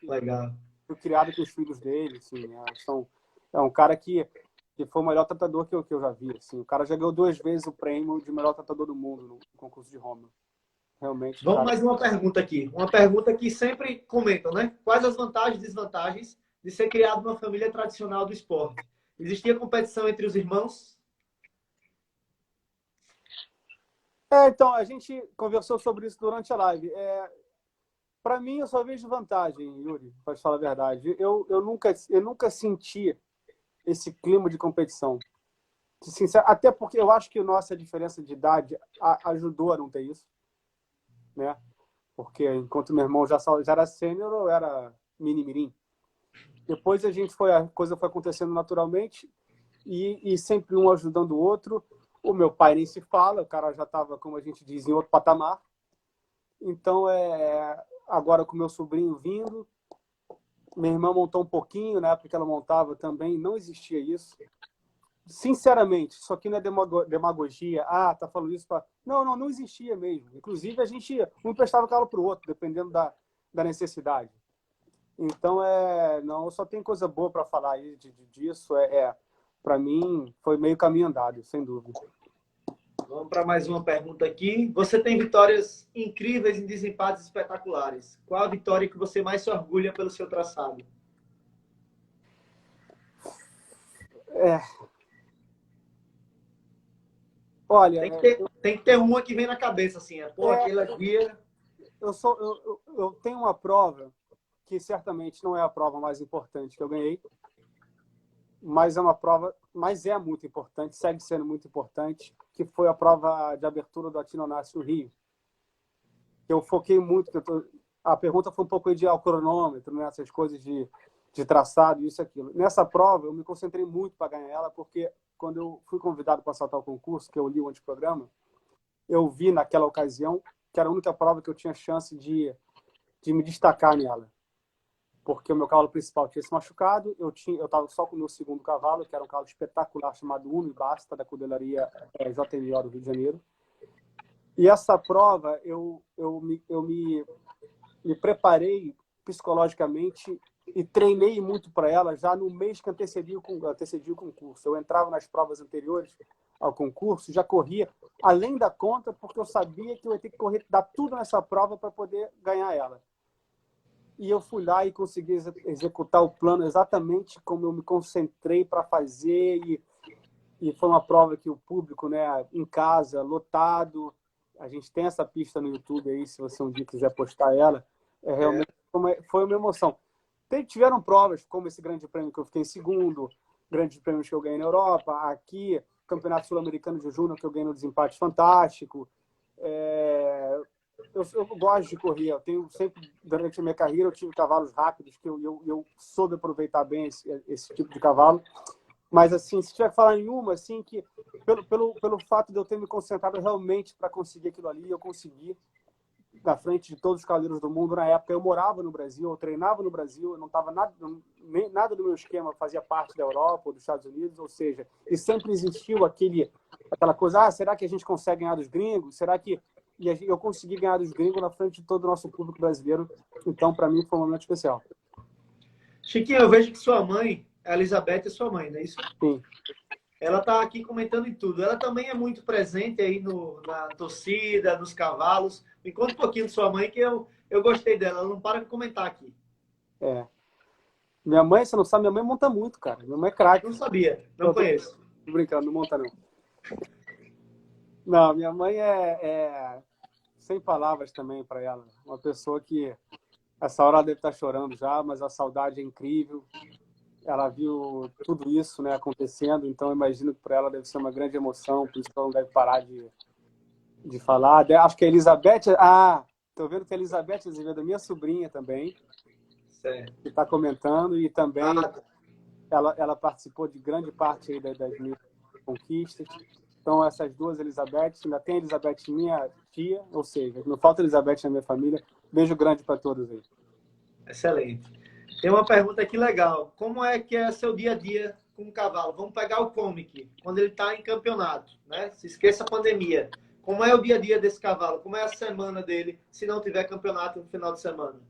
Legal. Fui criado com os filhos dele, assim, é um cara que foi o melhor tratador que eu já vi. Assim. O cara já ganhou 2 vezes o prêmio de melhor tratador do mundo no concurso de Roma. Realmente. Vamos mais uma pergunta aqui. Uma pergunta que sempre comentam, né? Quais as vantagens e desvantagens de ser criado numa família tradicional do esporte? Existia competição entre os irmãos? Então, a gente conversou sobre isso durante a live. Para mim, eu só vejo vantagem, Yuri, para te falar a verdade. Eu nunca senti esse clima de competição. Sincero, até porque eu acho que a nossa diferença de idade ajudou a não ter isso. Né? Porque enquanto meu irmão já era sênior, eu era mini-mirim. Depois a coisa foi acontecendo naturalmente e sempre um ajudando o outro. O meu pai nem se fala, o cara já estava, como a gente diz, em outro patamar. Então, agora com meu sobrinho vindo, minha irmã montou um pouquinho, na época que ela montava também, não existia isso. Sinceramente, isso aqui não é demagogia. Tá falando isso para... Não existia mesmo. Inclusive, a gente um emprestava o carro para o outro, dependendo da necessidade. Então, não, só tem coisa boa para falar aí disso. Para mim, foi meio caminho andado, sem dúvida. Vamos para mais uma pergunta aqui. Você tem vitórias incríveis em desempates espetaculares. Qual a vitória que você mais se orgulha pelo seu traçado? Olha, tem que ter uma que vem na cabeça, assim. Aquela dia... Eu tenho uma prova que certamente não é a prova mais importante que eu ganhei, mas é muito importante, segue sendo muito importante, que foi a prova de abertura do Atinonácio Rio. Eu foquei muito, a pergunta foi um pouco ideal, cronômetro, né? Essas coisas de traçado, isso e aquilo. Nessa prova, eu me concentrei muito para ganhar ela, porque quando eu fui convidado para saltar o concurso, que eu li o anteprograma, eu vi naquela ocasião que era a única prova que eu tinha chance de me destacar nela. Porque o meu cavalo principal tinha se machucado, eu estava só com o meu segundo cavalo, que era um cavalo espetacular chamado Uno e Basta, da cudelaria JMO do Rio de Janeiro. E essa prova, eu me preparei psicologicamente e treinei muito para ela já no mês que antecedia o concurso. Eu entrava nas provas anteriores ao concurso, já corria além da conta, porque eu sabia que eu ia ter que correr, dar tudo nessa prova para poder ganhar ela. E eu fui lá e consegui executar o plano exatamente como eu me concentrei para fazer. E foi uma prova que o público, né, em casa, lotado. A gente tem essa pista no YouTube aí, se você um dia quiser postar ela. Realmente foi uma emoção. Tiveram provas, como esse grande prêmio que eu fiquei em segundo, grandes prêmios que eu ganhei na Europa, aqui, Campeonato Sul-Americano de Júnior, que eu ganhei no Desempate Fantástico. Eu gosto de correr. Eu tenho sempre, durante a minha carreira, eu tive cavalos rápidos, que eu soube aproveitar bem esse tipo de cavalo. Mas, assim, se tiver que falar em uma, assim, que pelo fato de eu ter me concentrado realmente para conseguir aquilo ali, eu consegui, na frente de todos os cavaleiros do mundo. Na época, eu morava no Brasil, eu treinava no Brasil, eu não estava nada do meu esquema fazia parte da Europa ou dos Estados Unidos, ou seja, e sempre existiu aquela coisa, será que a gente consegue ganhar dos gringos? Será que... E eu consegui ganhar dos gringos na frente de todo o nosso público brasileiro. Então, para mim, foi um momento especial. Chiquinho, eu vejo que sua mãe, a Elizabeth, é sua mãe, não é isso? Sim. Ela está aqui comentando em tudo. Ela também é muito presente aí na torcida, nos cavalos. Me conta um pouquinho de sua mãe, que eu gostei dela. Ela não para de comentar aqui. Minha mãe, você não sabe, minha mãe monta muito, cara. Minha mãe é craque. Não sabia, não conheço. Tô brincando, não monta não. Não, minha mãe sem palavras também para ela. Uma pessoa que Essa hora ela deve estar chorando já, mas a saudade é incrível. Ela viu tudo isso, né, acontecendo, então eu imagino que para ela deve ser uma grande emoção, por isso que ela não deve parar de falar. Acho que a Elizabeth... Estou vendo que a Elizabeth Azevedo é minha sobrinha também, Certo. que está comentando, e também Ah, ela participou de grande parte aí das minhas conquistas. Então, essas duas Elizabeth, ainda tem a Elizabeth, minha tia, ou seja, não falta Elizabeth na minha família. Beijo grande para todos aí. excelente. Tem uma pergunta aqui legal. Como é que é seu dia a dia com o cavalo? Vamos pegar o Comic, quando ele está em campeonato, né? Se esqueça a pandemia. Como é o dia a dia desse cavalo? Como é a semana dele, se não tiver campeonato no final de semana?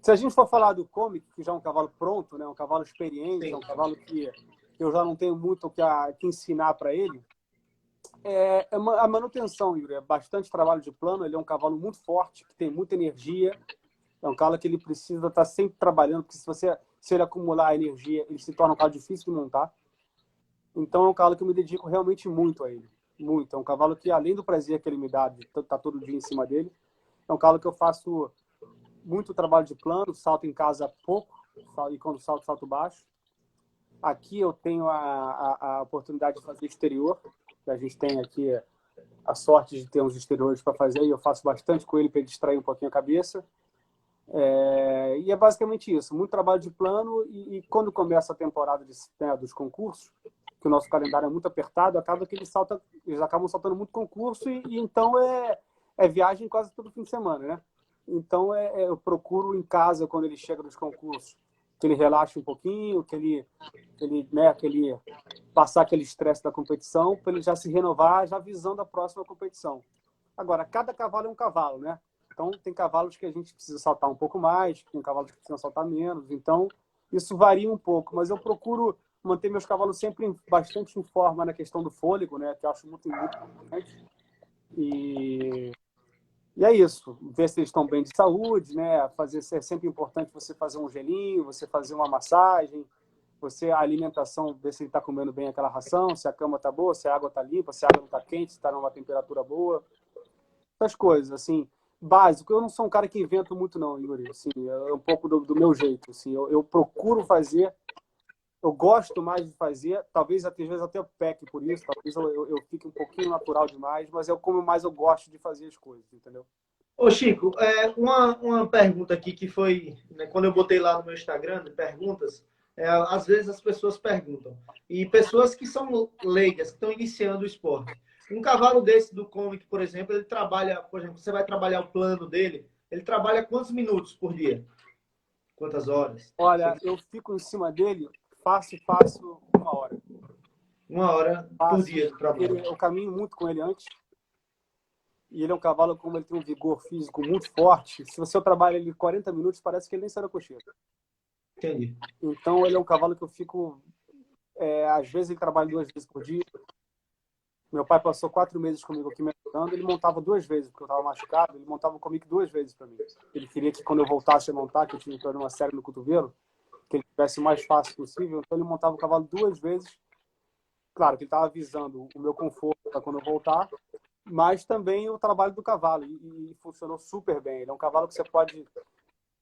Se a gente for falar do Comic, que já é um cavalo pronto, né, um cavalo experiente, Sim. é um cavalo que eu já não tenho muito o que ensinar para ele, a manutenção, Yuri, é bastante trabalho de plano. Ele é um cavalo muito forte, que tem muita energia. É um cavalo que ele precisa estar sempre trabalhando, porque se ele acumular energia, ele se torna um cavalo difícil de montar. Então é um cavalo que eu me dedico realmente muito a ele. Muito. É um cavalo que, além do prazer que ele me dá de estar todo dia em cima dele, é um cavalo que eu faço muito trabalho de plano, salto em casa pouco, e quando salto baixo. Aqui eu tenho a oportunidade de fazer exterior, que a gente tem aqui a sorte de ter uns exteriores para fazer, e eu faço bastante com ele para ele distrair um pouquinho a cabeça. E é basicamente isso, muito trabalho de plano, e quando começa a temporada dos concursos, que o nosso calendário é muito apertado, acaba que eles acabam saltando muito concurso, e então é viagem quase todo fim de semana, né? Então eu procuro em casa, quando ele chega dos concursos, que ele relaxe um pouquinho, que ele passar aquele estresse da competição, para ele já se renovar, já visando a próxima competição. Agora, cada cavalo é um cavalo, né? Então, tem cavalos que a gente precisa saltar um pouco mais, tem cavalos que precisam saltar menos. Então, isso varia um pouco, mas eu procuro manter meus cavalos sempre bastante em forma na questão do fôlego, né? Que eu acho muito importante. E é isso. Ver se eles estão bem de saúde, né? É sempre importante você fazer um gelinho, você fazer uma massagem, a alimentação, ver se ele está comendo bem aquela ração, se a cama está boa, se a água está limpa, se a água não está quente, se está numa temperatura boa. Essas coisas, assim, básico. Eu não sou um cara que invento muito, não, Yuri. Assim, é um pouco do meu jeito. Assim, eu procuro fazer, eu gosto mais de fazer, talvez às vezes até eu peque por isso, talvez eu fique um pouquinho natural demais, mas é como mais eu gosto de fazer as coisas, entendeu? Ô, Chico, uma pergunta aqui que foi, né, quando eu botei lá no meu Instagram, de perguntas, às vezes as pessoas perguntam. E pessoas que são leigas, que estão iniciando o esporte. Um cavalo desse do Comic, por exemplo, ele trabalha, por exemplo, você vai trabalhar o plano dele, ele trabalha quantos minutos por dia? Quantas horas? Olha, eu fico em cima dele fácil 1 hora. 1 hora por dia de trabalho. Eu caminho muito com ele antes. E ele é um cavalo, como ele tem um vigor físico muito forte, se você trabalha ele 40 minutos, parece que ele nem sai da cocheira. Entendi. Então, ele é um cavalo que eu fico... às vezes ele trabalha 2 vezes por dia. Meu pai passou 4 meses comigo aqui me ajudando. Ele montava 2 vezes, porque eu estava machucado. Ele montava comigo 2 vezes para mim. Ele queria que quando eu voltasse a montar, que eu tinha um problema sério no cotovelo, que ele tivesse o mais fácil possível. Então, ele montava o cavalo 2 vezes. Claro que ele estava visando o meu conforto para quando eu voltar, mas também o trabalho do cavalo. E funcionou super bem. Ele é um cavalo que você pode...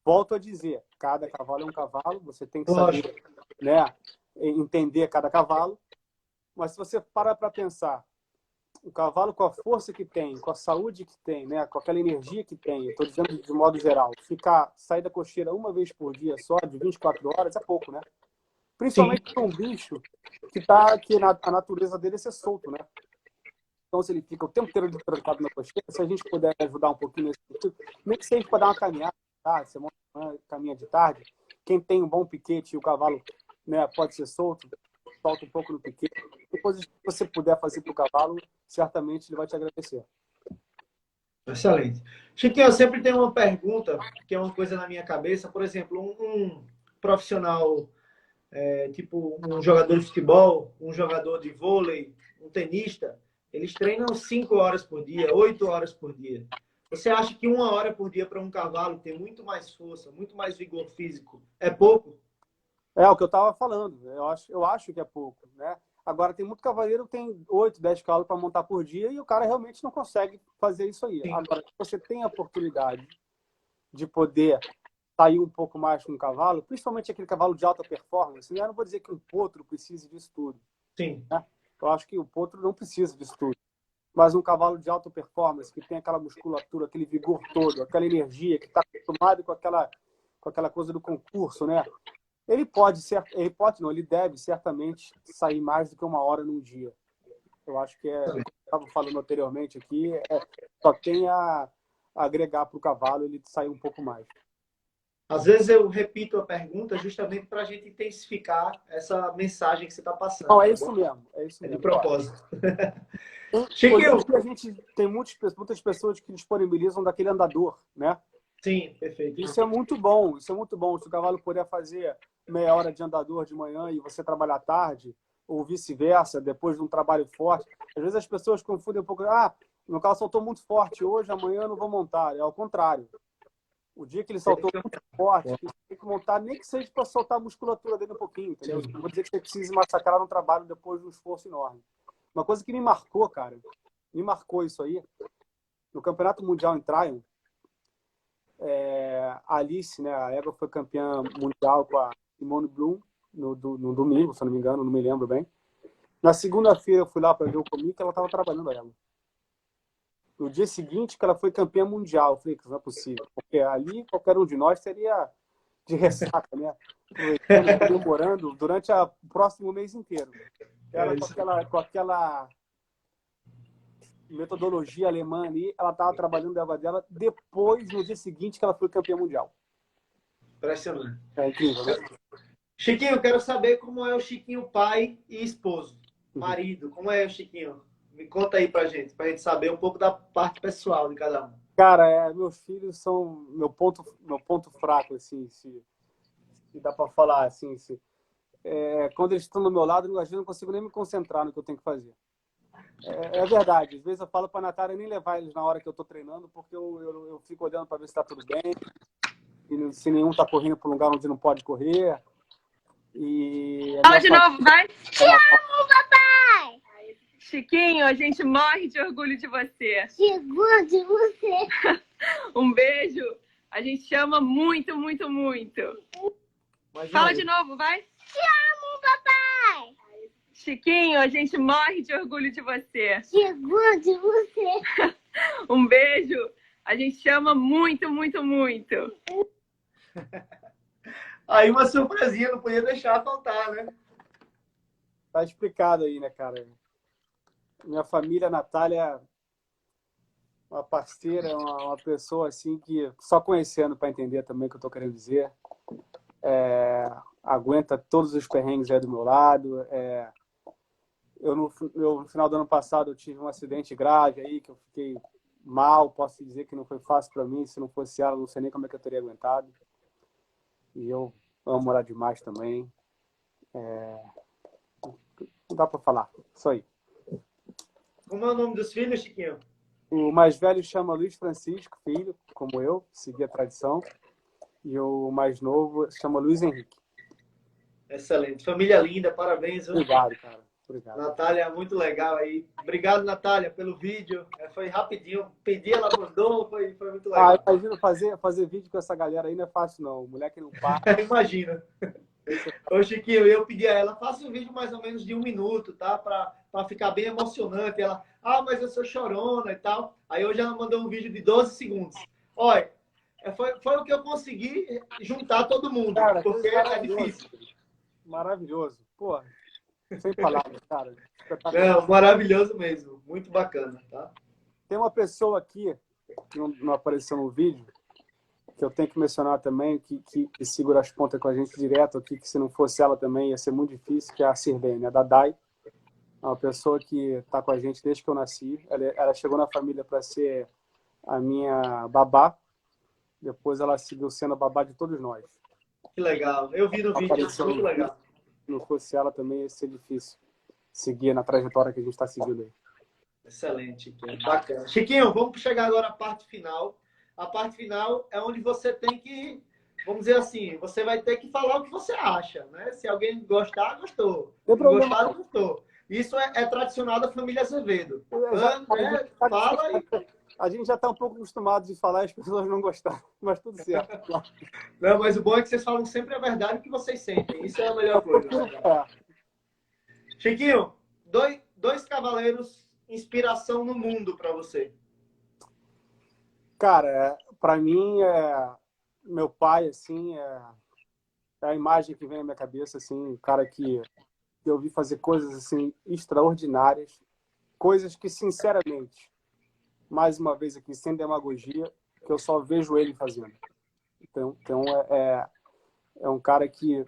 Volto a dizer, cada cavalo é um cavalo. Você tem que saber, né, entender cada cavalo. Mas se você para pensar, o cavalo com a força que tem, com a saúde que tem, né, com aquela energia que tem, estou dizendo de modo geral, sair da cocheira 1 vez por dia só, de 24 horas, é pouco, né? Principalmente para um bicho que a natureza dele é ser solto, né? Então, se ele fica o tempo inteiro trancado na cocheira, se a gente puder ajudar um pouquinho nesse sentido, nem que seja para dar uma caminhada, tá? Você caminha de tarde, quem tem um bom piquete e o cavalo, né, pode ser solto, solta um pouco no piquete. Depois, se você puder fazer para o cavalo, certamente ele vai te agradecer. Excelente. Chiquinho, eu sempre tenho uma pergunta, que é uma coisa na minha cabeça. Por exemplo, um profissional, tipo um jogador de futebol, um jogador de vôlei, um tenista, eles treinam 5 horas por dia, 8 horas por dia. Você acha que 1 hora por dia para um cavalo ter muito mais força, muito mais vigor físico, é pouco? É o que eu estava falando. Eu acho que é pouco, né? Agora, tem muito cavaleiro que tem 8, 10 cavalos para montar por dia e o cara realmente não consegue fazer isso aí. Sim. Agora, se você tem a oportunidade de poder sair um pouco mais com o cavalo, principalmente aquele cavalo de alta performance. Eu não vou dizer que um potro precise disso tudo. Sim. Né? Eu acho que o potro não precisa disso tudo. Mas um cavalo de alta performance, que tem aquela musculatura, aquele vigor todo, aquela energia, que está acostumado com aquela coisa do concurso, né? Ele deve certamente sair mais do que 1 hora num dia. Eu acho que como eu estava falando anteriormente aqui, só tem a agregar para o cavalo ele sair um pouco mais. Às vezes eu repito a pergunta justamente para a gente intensificar essa mensagem que você está passando. Não, é isso mesmo. É isso É mesmo. de propósito. Hoje Chiquinho. em dia a gente tem muitas pessoas que disponibilizam daquele andador, né? Sim, perfeito. Isso é muito bom, isso é muito bom. Se o cavalo puder fazer meia hora de andador de manhã e você trabalhar à tarde, ou vice-versa, depois de um trabalho forte. Às vezes as pessoas confundem um pouco. Meu cavalo saltou muito forte hoje, amanhã eu não vou montar. É ao contrário. O dia que ele saltou muito forte, você tem que montar, nem que seja para soltar a musculatura dele um pouquinho, entendeu? Não vou dizer que você precise massacrar um trabalho depois de um esforço enorme. Uma coisa que me marcou, cara, isso aí, no Campeonato Mundial em Tryon, a Alice, né, a égua foi campeã mundial com a Simone Bloom no domingo, se eu não me engano, não me lembro bem. Na segunda-feira eu fui lá para ver o comigo e ela estava trabalhando ela. No dia seguinte que ela foi campeã mundial, eu falei que não é possível, porque ali qualquer um de nós seria de ressaca, né? Comemorando durante o próximo mês inteiro. Ela com aquela metodologia alemã ali, ela estava trabalhando a égua dela depois, no dia seguinte, que ela foi campeã mundial. Impressionante. É incrível, né? Chiquinho, eu quero saber como é o Chiquinho pai e esposo, marido. Como é o Chiquinho? Me conta aí pra gente saber um pouco da parte pessoal de cada um. Cara, meus filhos são meu ponto fraco, assim, se dá para falar assim. Quando eles estão do meu lado, às vezes eu não consigo nem me concentrar no que eu tenho que fazer. É verdade. Às vezes eu falo para a Natália nem levar eles na hora que eu estou treinando, porque eu fico olhando para ver se está tudo bem, e se nenhum está correndo para um lugar onde não pode correr. Fala de novo, vai! Te amo, papai! Chiquinho, a gente morre de orgulho de você. De orgulho de você. Um beijo. A gente te ama muito, muito, muito. Fala de novo, vai! Te amo, papai! Chiquinho, a gente morre de orgulho de você. De orgulho de você. Um beijo. A gente te ama muito, muito, muito. Aí uma surpresinha, não podia deixar faltar, né? Tá explicado aí, né, cara? Minha família, a Natália, uma parceira, uma pessoa assim que só conhecendo para entender também o que eu tô querendo dizer. Aguenta todos os perrengues aí do meu lado. No final do ano passado eu tive um acidente grave aí, que eu fiquei mal, posso dizer que não foi fácil para mim, se não fosse ela, não sei nem como é que eu teria aguentado. E eu amo ela demais também. Não dá para falar, só aí. Como é o nome dos filhos, Chiquinho? O mais velho chama Luiz Francisco, filho, como eu, segui a tradição. E o mais novo chama Luiz Henrique. Excelente. Família linda, parabéns. Viu? Obrigado, cara. Obrigado. Natália, muito legal aí. Obrigado, Natália, pelo vídeo. Foi rapidinho. Pedi, ela mandou, foi muito legal. Imagina fazer vídeo com essa galera aí não é fácil, não. Mulher que não para. Imagina. Ô, Chiquinho, eu pedi a ela, faça um vídeo mais ou menos de 1 minuto, tá? Pra ficar bem emocionante. Ela, mas eu sou chorona e tal. Aí hoje ela mandou um vídeo de 12 segundos. Olha, foi o que eu consegui juntar todo mundo, cara, porque é difícil. Maravilhoso. Porra, sem palavras, cara. Não, maravilhoso mesmo. Muito bacana, tá? Tem uma pessoa aqui, que não apareceu no vídeo, que eu tenho que mencionar também, que segura as pontas com a gente direto aqui, que se não fosse ela também ia ser muito difícil, que é a Sirlene, a Dadai. É uma pessoa que está com a gente desde que eu nasci. Ela chegou na família para ser a minha babá. Depois ela seguiu sendo a babá de todos nós. Que legal. Eu vi no vídeo, muito legal. Se não fosse ela também ia ser difícil seguir na trajetória que a gente está seguindo aí. Excelente, Chiquinho. Bacana. Chiquinho, vamos chegar agora à parte final. A parte final é onde você tem que, vamos dizer assim, você vai ter que falar o que você acha, né? Se alguém gostar, gostou. Se gostar, não gostou. Isso é tradicional da família Azevedo. Fala A gente já está um pouco acostumado de falar e as pessoas não gostaram, mas tudo certo. Não, mas o bom é que vocês falam sempre a verdade que vocês sentem. Isso é a melhor coisa. Chiquinho, dois cavaleiros inspiração no mundo para você. Cara, para mim, meu pai, assim, é a imagem que vem na minha cabeça, assim, um cara que eu vi fazer coisas, assim, extraordinárias, coisas que, sinceramente, mais uma vez aqui, sem demagogia, que eu só vejo ele fazendo. Então é um cara que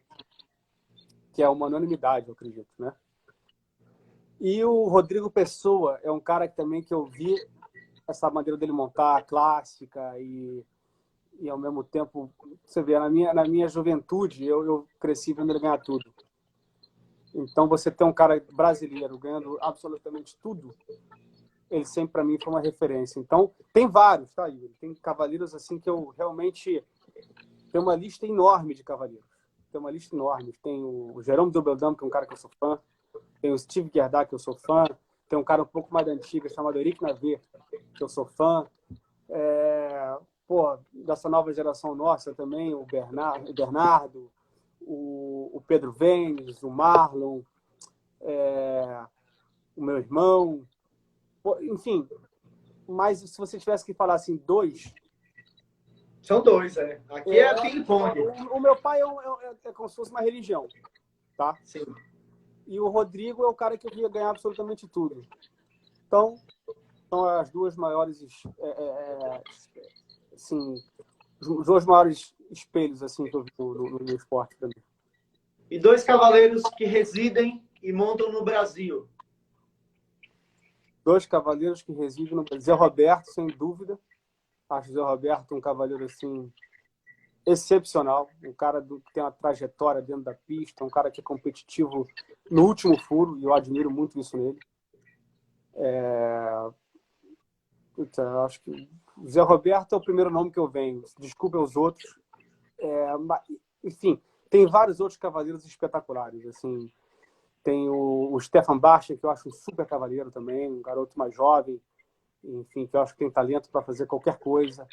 é uma unanimidade, eu acredito, né? E o Rodrigo Pessoa é um cara que também que eu vi essa maneira dele montar, clássica e ao mesmo tempo, você vê, na minha juventude, eu cresci vendo ele ganhar tudo. Então, você tem um cara brasileiro ganhando absolutamente tudo, ele sempre, para mim, foi uma referência. Então, tem vários, tá, Yuri? Tem cavaleiros, assim, que eu realmente... Tem uma lista enorme de cavaleiros. Tem uma lista enorme. Tem o Jerome Dobeldam, que é um cara que eu sou fã. Tem o Steve Gerda, que eu sou fã. Tem um cara um pouco mais da antiga, chamado Eric Navet, que eu sou fã. Dessa nova geração nossa também, o Bernardo, o Pedro Venes, o Marlon, o meu irmão. Enfim, mas se você tivesse que falar assim, dois... São dois, Aqui é ping-pong. O meu pai é como se fosse uma religião, tá? Sim. E o Rodrigo é o cara que eu queria ganhar absolutamente tudo. Então, são as duas maiores, assim, os dois maiores espelhos assim que eu vi no esporte também. E dois cavaleiros que residem e montam no Brasil. Dois cavaleiros que residem no Brasil. Zé Roberto, sem dúvida. Acho o Zé Roberto um cavaleiro assim excepcional, um cara que tem uma trajetória dentro da pista, um cara que é competitivo no último furo, e eu admiro muito isso nele. Eu acho que o Zé Roberto é o primeiro nome que eu venho. Desculpem os outros. Enfim, tem vários outros cavaleiros espetaculares. Assim, tem o Stefan Basta, que eu acho um super cavaleiro também, um garoto mais jovem, enfim, que eu acho que tem talento para fazer qualquer coisa.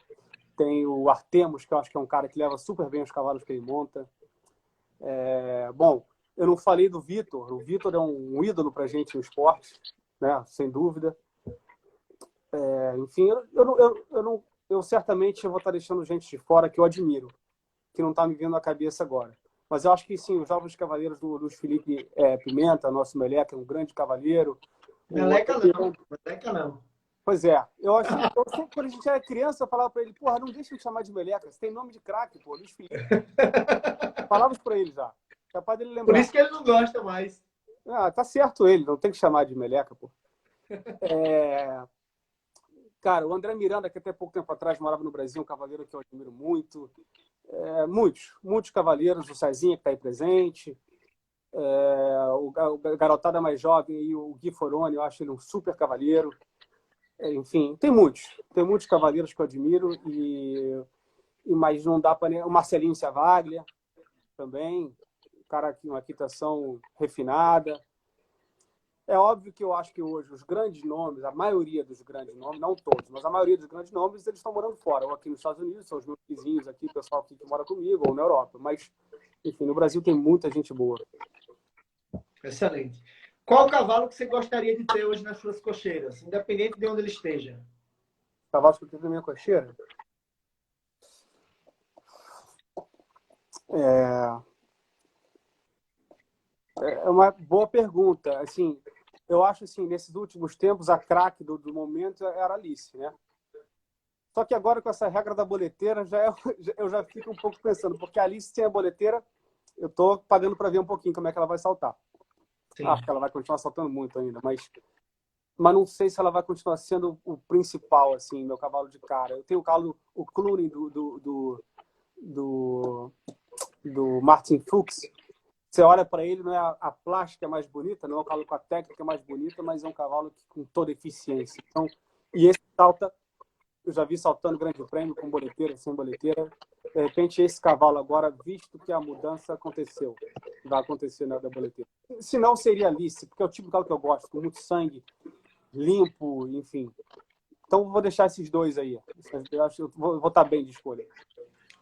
Tem o Artemus, que eu acho que é um cara que leva super bem os cavalos que ele monta. Bom, eu não falei do Vitor. O Vitor é um ídolo para a gente no esporte, né? Sem dúvida. Enfim, eu certamente vou estar deixando gente de fora que eu admiro, que não está me vindo na cabeça agora. Mas eu acho que sim, os Jovens Cavaleiros do Luiz Felipe Pimenta, nosso Meleca, é um grande cavaleiro. Meleca não. Pois é. Eu sempre, quando a gente era criança, eu falava para ele, porra, não deixa de chamar de Meleca, você tem nome de craque, pô, Luiz Felipe. Falava para ele já. Capaz dele lembrar. Por isso que ele não gosta mais. Tá certo ele, não tem que chamar de Meleca, pô. Cara, o André Miranda, que até pouco tempo atrás morava no Brasil, um cavaleiro que eu admiro muito. Muitos cavaleiros, o Cezinha, que está aí presente. O garotada mais jovem, e o Gui Foroni, eu acho ele um super cavaleiro. Enfim, tem muitos cavaleiros que eu admiro, mas não dá para... O Marcelinho Ciavaglia também, um cara que uma quitação refinada. É óbvio que eu acho que hoje os grandes nomes, a maioria dos grandes nomes, não todos, mas a maioria dos grandes nomes, eles estão morando fora, ou aqui nos Estados Unidos, são os meus vizinhos aqui, o pessoal aqui que mora comigo, ou na Europa. Mas, enfim, no Brasil tem muita gente boa. Excelente. Qual cavalo que você gostaria de ter hoje nas suas cocheiras, independente de onde ele esteja? Cavalo que eu tenho na minha cocheira? É uma boa pergunta. Assim, eu acho assim, nesses últimos tempos, a craque do momento era a Alice, né? Só que agora, com essa regra da boleteira, eu já fico um pouco pensando, porque a Alice sem a boleteira, eu tô pagando para ver um pouquinho como é que ela vai saltar. Acho que ela vai continuar saltando muito ainda, mas não sei se ela vai continuar sendo o principal, assim, meu cavalo de cara. Eu tenho o Clooney do Martin Fuchs. Você olha para ele, não é a plástica mais bonita, não é um cavalo com a técnica mais bonita, mas é um cavalo com toda eficiência. Então, e esse salta, eu já vi saltando grande prêmio com boleteira, sem boleteira. De repente, esse cavalo agora, visto que a mudança aconteceu, vai acontecer na da boleteira. Se não, seria Alice, porque é o tipo de cavalo que eu gosto, com muito sangue, limpo, enfim. Então, vou deixar esses dois aí. Eu acho que eu vou estar bem de escolha.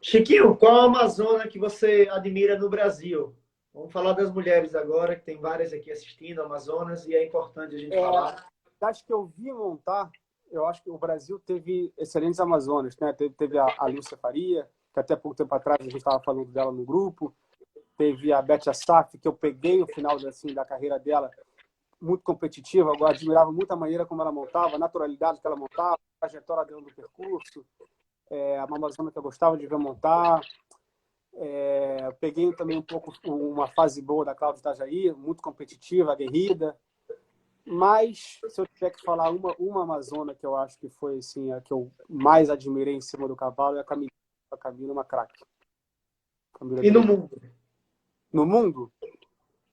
Chiquinho, qual a Amazona que você admira no Brasil? Vamos falar das mulheres agora, que tem várias aqui assistindo, Amazonas, e é importante a gente falar. Das que eu vi montar, eu acho que o Brasil teve excelentes Amazonas, né? Teve a Lúcia Faria, que até pouco tempo atrás a gente estava falando dela no grupo. Teve a Beth Assaf, que eu peguei o final assim, da carreira dela, muito competitiva. Eu admirava muito a maneira como ela montava, a naturalidade que ela montava, a trajetória dela no percurso. Uma Amazona que eu gostava de ver montar. Peguei também um pouco uma fase boa da Cláudia Itajaí, muito competitiva, aguerrida. Mas, se eu tiver que falar uma Amazona que eu acho que foi assim, a que eu mais admirei em cima do cavalo, é a Camila. A Camila é uma craque. E no mundo? No mundo?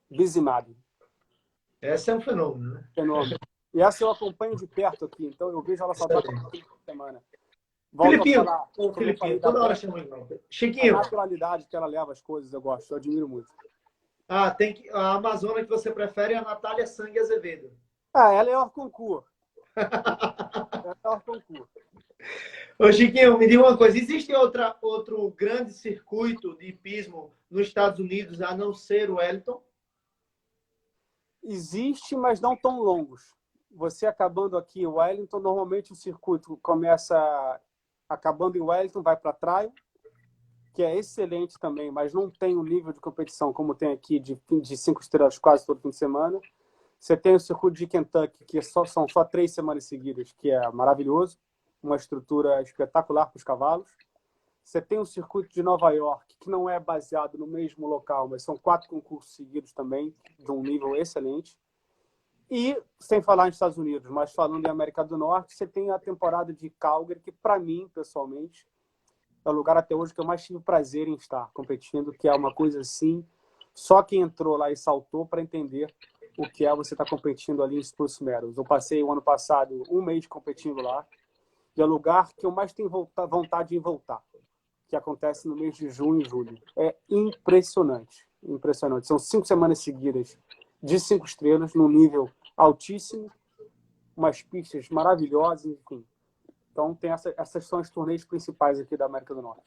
Bizimado. Essa é um fenômeno, né? Fenômeno. E essa eu acompanho de perto aqui, então eu vejo ela saltar por semana. Filipinho, Toda hora chama igual. Chiquinho. A naturalidade que ela leva as coisas, eu gosto, eu admiro muito. A Amazona que você prefere é a Natália Sangue Azevedo. Ela é Orconcourt. Ela é Orconcourt. Ô, Chiquinho, me diga uma coisa. Existe outro grande circuito de hipismo nos Estados Unidos, a não ser o Wellington? Existe, mas não tão longos. Você acabando aqui o Wellington, normalmente o circuito começa acabando em Wellington, vai para Trial, que é excelente também, mas não tem um nível de competição como tem aqui de 5 estrelas quase todo fim de semana. Você tem o circuito de Kentucky, que são só 3 semanas seguidas, que é maravilhoso, uma estrutura espetacular para os cavalos. Você tem o circuito de Nova York, que não é baseado no mesmo local, mas são 4 concursos seguidos também, de um nível excelente. E, sem falar nos Estados Unidos, mas falando em América do Norte, você tem a temporada de Calgary, que para mim, pessoalmente, é o lugar até hoje que eu mais tive prazer em estar competindo, que é uma coisa assim, só quem entrou lá e saltou para entender o que é você estar competindo ali em Spruce Meadows. Eu passei o ano passado 1 mês competindo lá, e é o lugar que eu mais tenho vontade de voltar, que acontece no mês de junho e julho. É impressionante, impressionante. São 5 semanas seguidas de 5 estrelas, num nível altíssimo, umas pistas maravilhosas, enfim. Então, essas são as torneios principais aqui da América do Norte.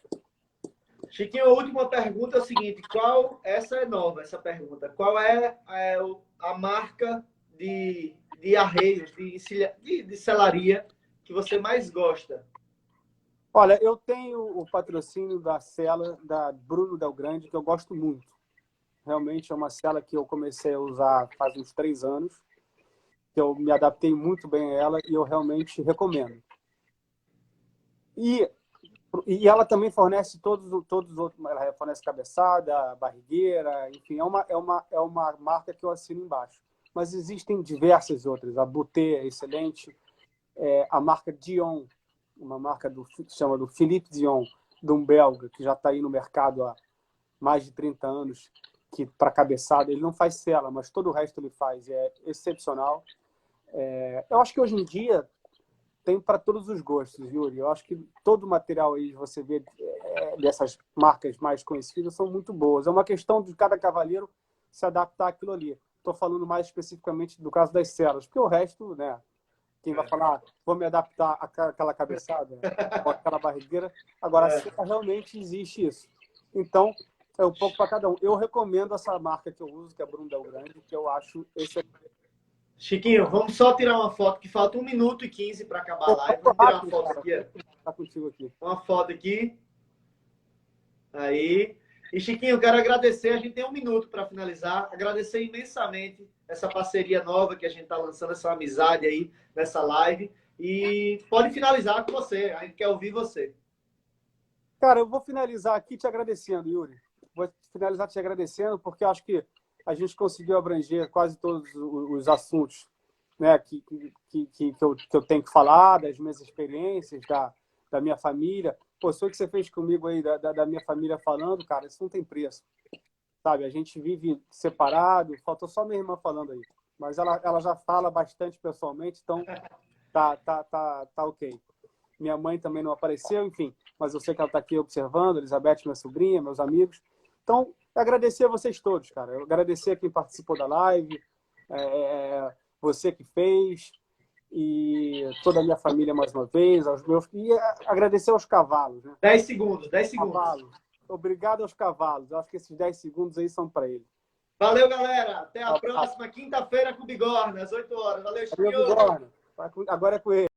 Chiquinho, a última pergunta é o seguinte: essa é nova, essa pergunta. Qual é a marca de arreios, de selaria que você mais gosta? Olha, eu tenho o patrocínio da sela da Bruno Del Grande, que eu gosto muito. Realmente é uma sela que eu comecei a usar faz uns 3 anos, que eu me adaptei muito bem a ela e eu realmente recomendo. E ela também fornece todos os outros, ela fornece cabeçada, barrigueira, enfim, é uma marca que eu assino embaixo. Mas existem diversas outras. A Boutet é excelente, a marca Dion, uma marca chama do Philippe Dion, de um belga, que já está aí no mercado há mais de 30 anos, que para cabeçada ele não faz sela, mas todo o resto ele faz, é excepcional. Eu acho que hoje em dia tem para todos os gostos, Yuri. Eu acho que todo o material aí você vê dessas marcas mais conhecidas são muito boas. É uma questão de cada cavaleiro se adaptar àquilo ali. Estou falando mais especificamente do caso das selas, porque o resto, né? Quem vai falar, vou me adaptar àquela cabeçada, ou àquela barrigueira. Agora, realmente existe isso. Então, é um pouco para cada um. Eu recomendo essa marca que eu uso, que é a Bruno Del Grande, que eu acho excelente. Chiquinho, vamos só tirar uma foto, que falta 1 minuto e 15 para acabar a live. Vamos tirar uma foto aqui. Tá contigo aqui. Uma foto aqui. Aí. E, Chiquinho, eu quero agradecer. A gente tem 1 minuto para finalizar. Agradecer imensamente essa parceria nova que a gente está lançando, essa amizade aí nessa live. E pode finalizar com você. A gente quer ouvir você. Cara, eu vou finalizar aqui te agradecendo, Yuri. Vou finalizar te agradecendo, porque acho que a gente conseguiu abranger quase todos os assuntos, né, que eu tenho que falar, das minhas experiências, da minha família. Pô, só que você fez comigo aí da minha família falando, cara, isso não tem preço. Sabe, a gente vive separado, faltou só minha irmã falando aí. Mas ela já fala bastante pessoalmente, então tá ok. Minha mãe também não apareceu, enfim, mas eu sei que ela está aqui observando, Elizabeth, minha sobrinha, meus amigos. Então, agradecer a vocês todos, cara. Eu agradecer a quem participou da live, você que fez. e toda a minha família mais uma vez, aos meus, e agradecer aos cavalos, né? 10 segundos, 10 segundos. Cavalos. Obrigado aos cavalos. Eu acho que esses 10 segundos aí são para eles. Valeu, galera. Até a próxima quinta-feira com o Bigorna, às 8 horas. Valeu, Valeu, Chiquinho. Bigorna. Agora é com ele.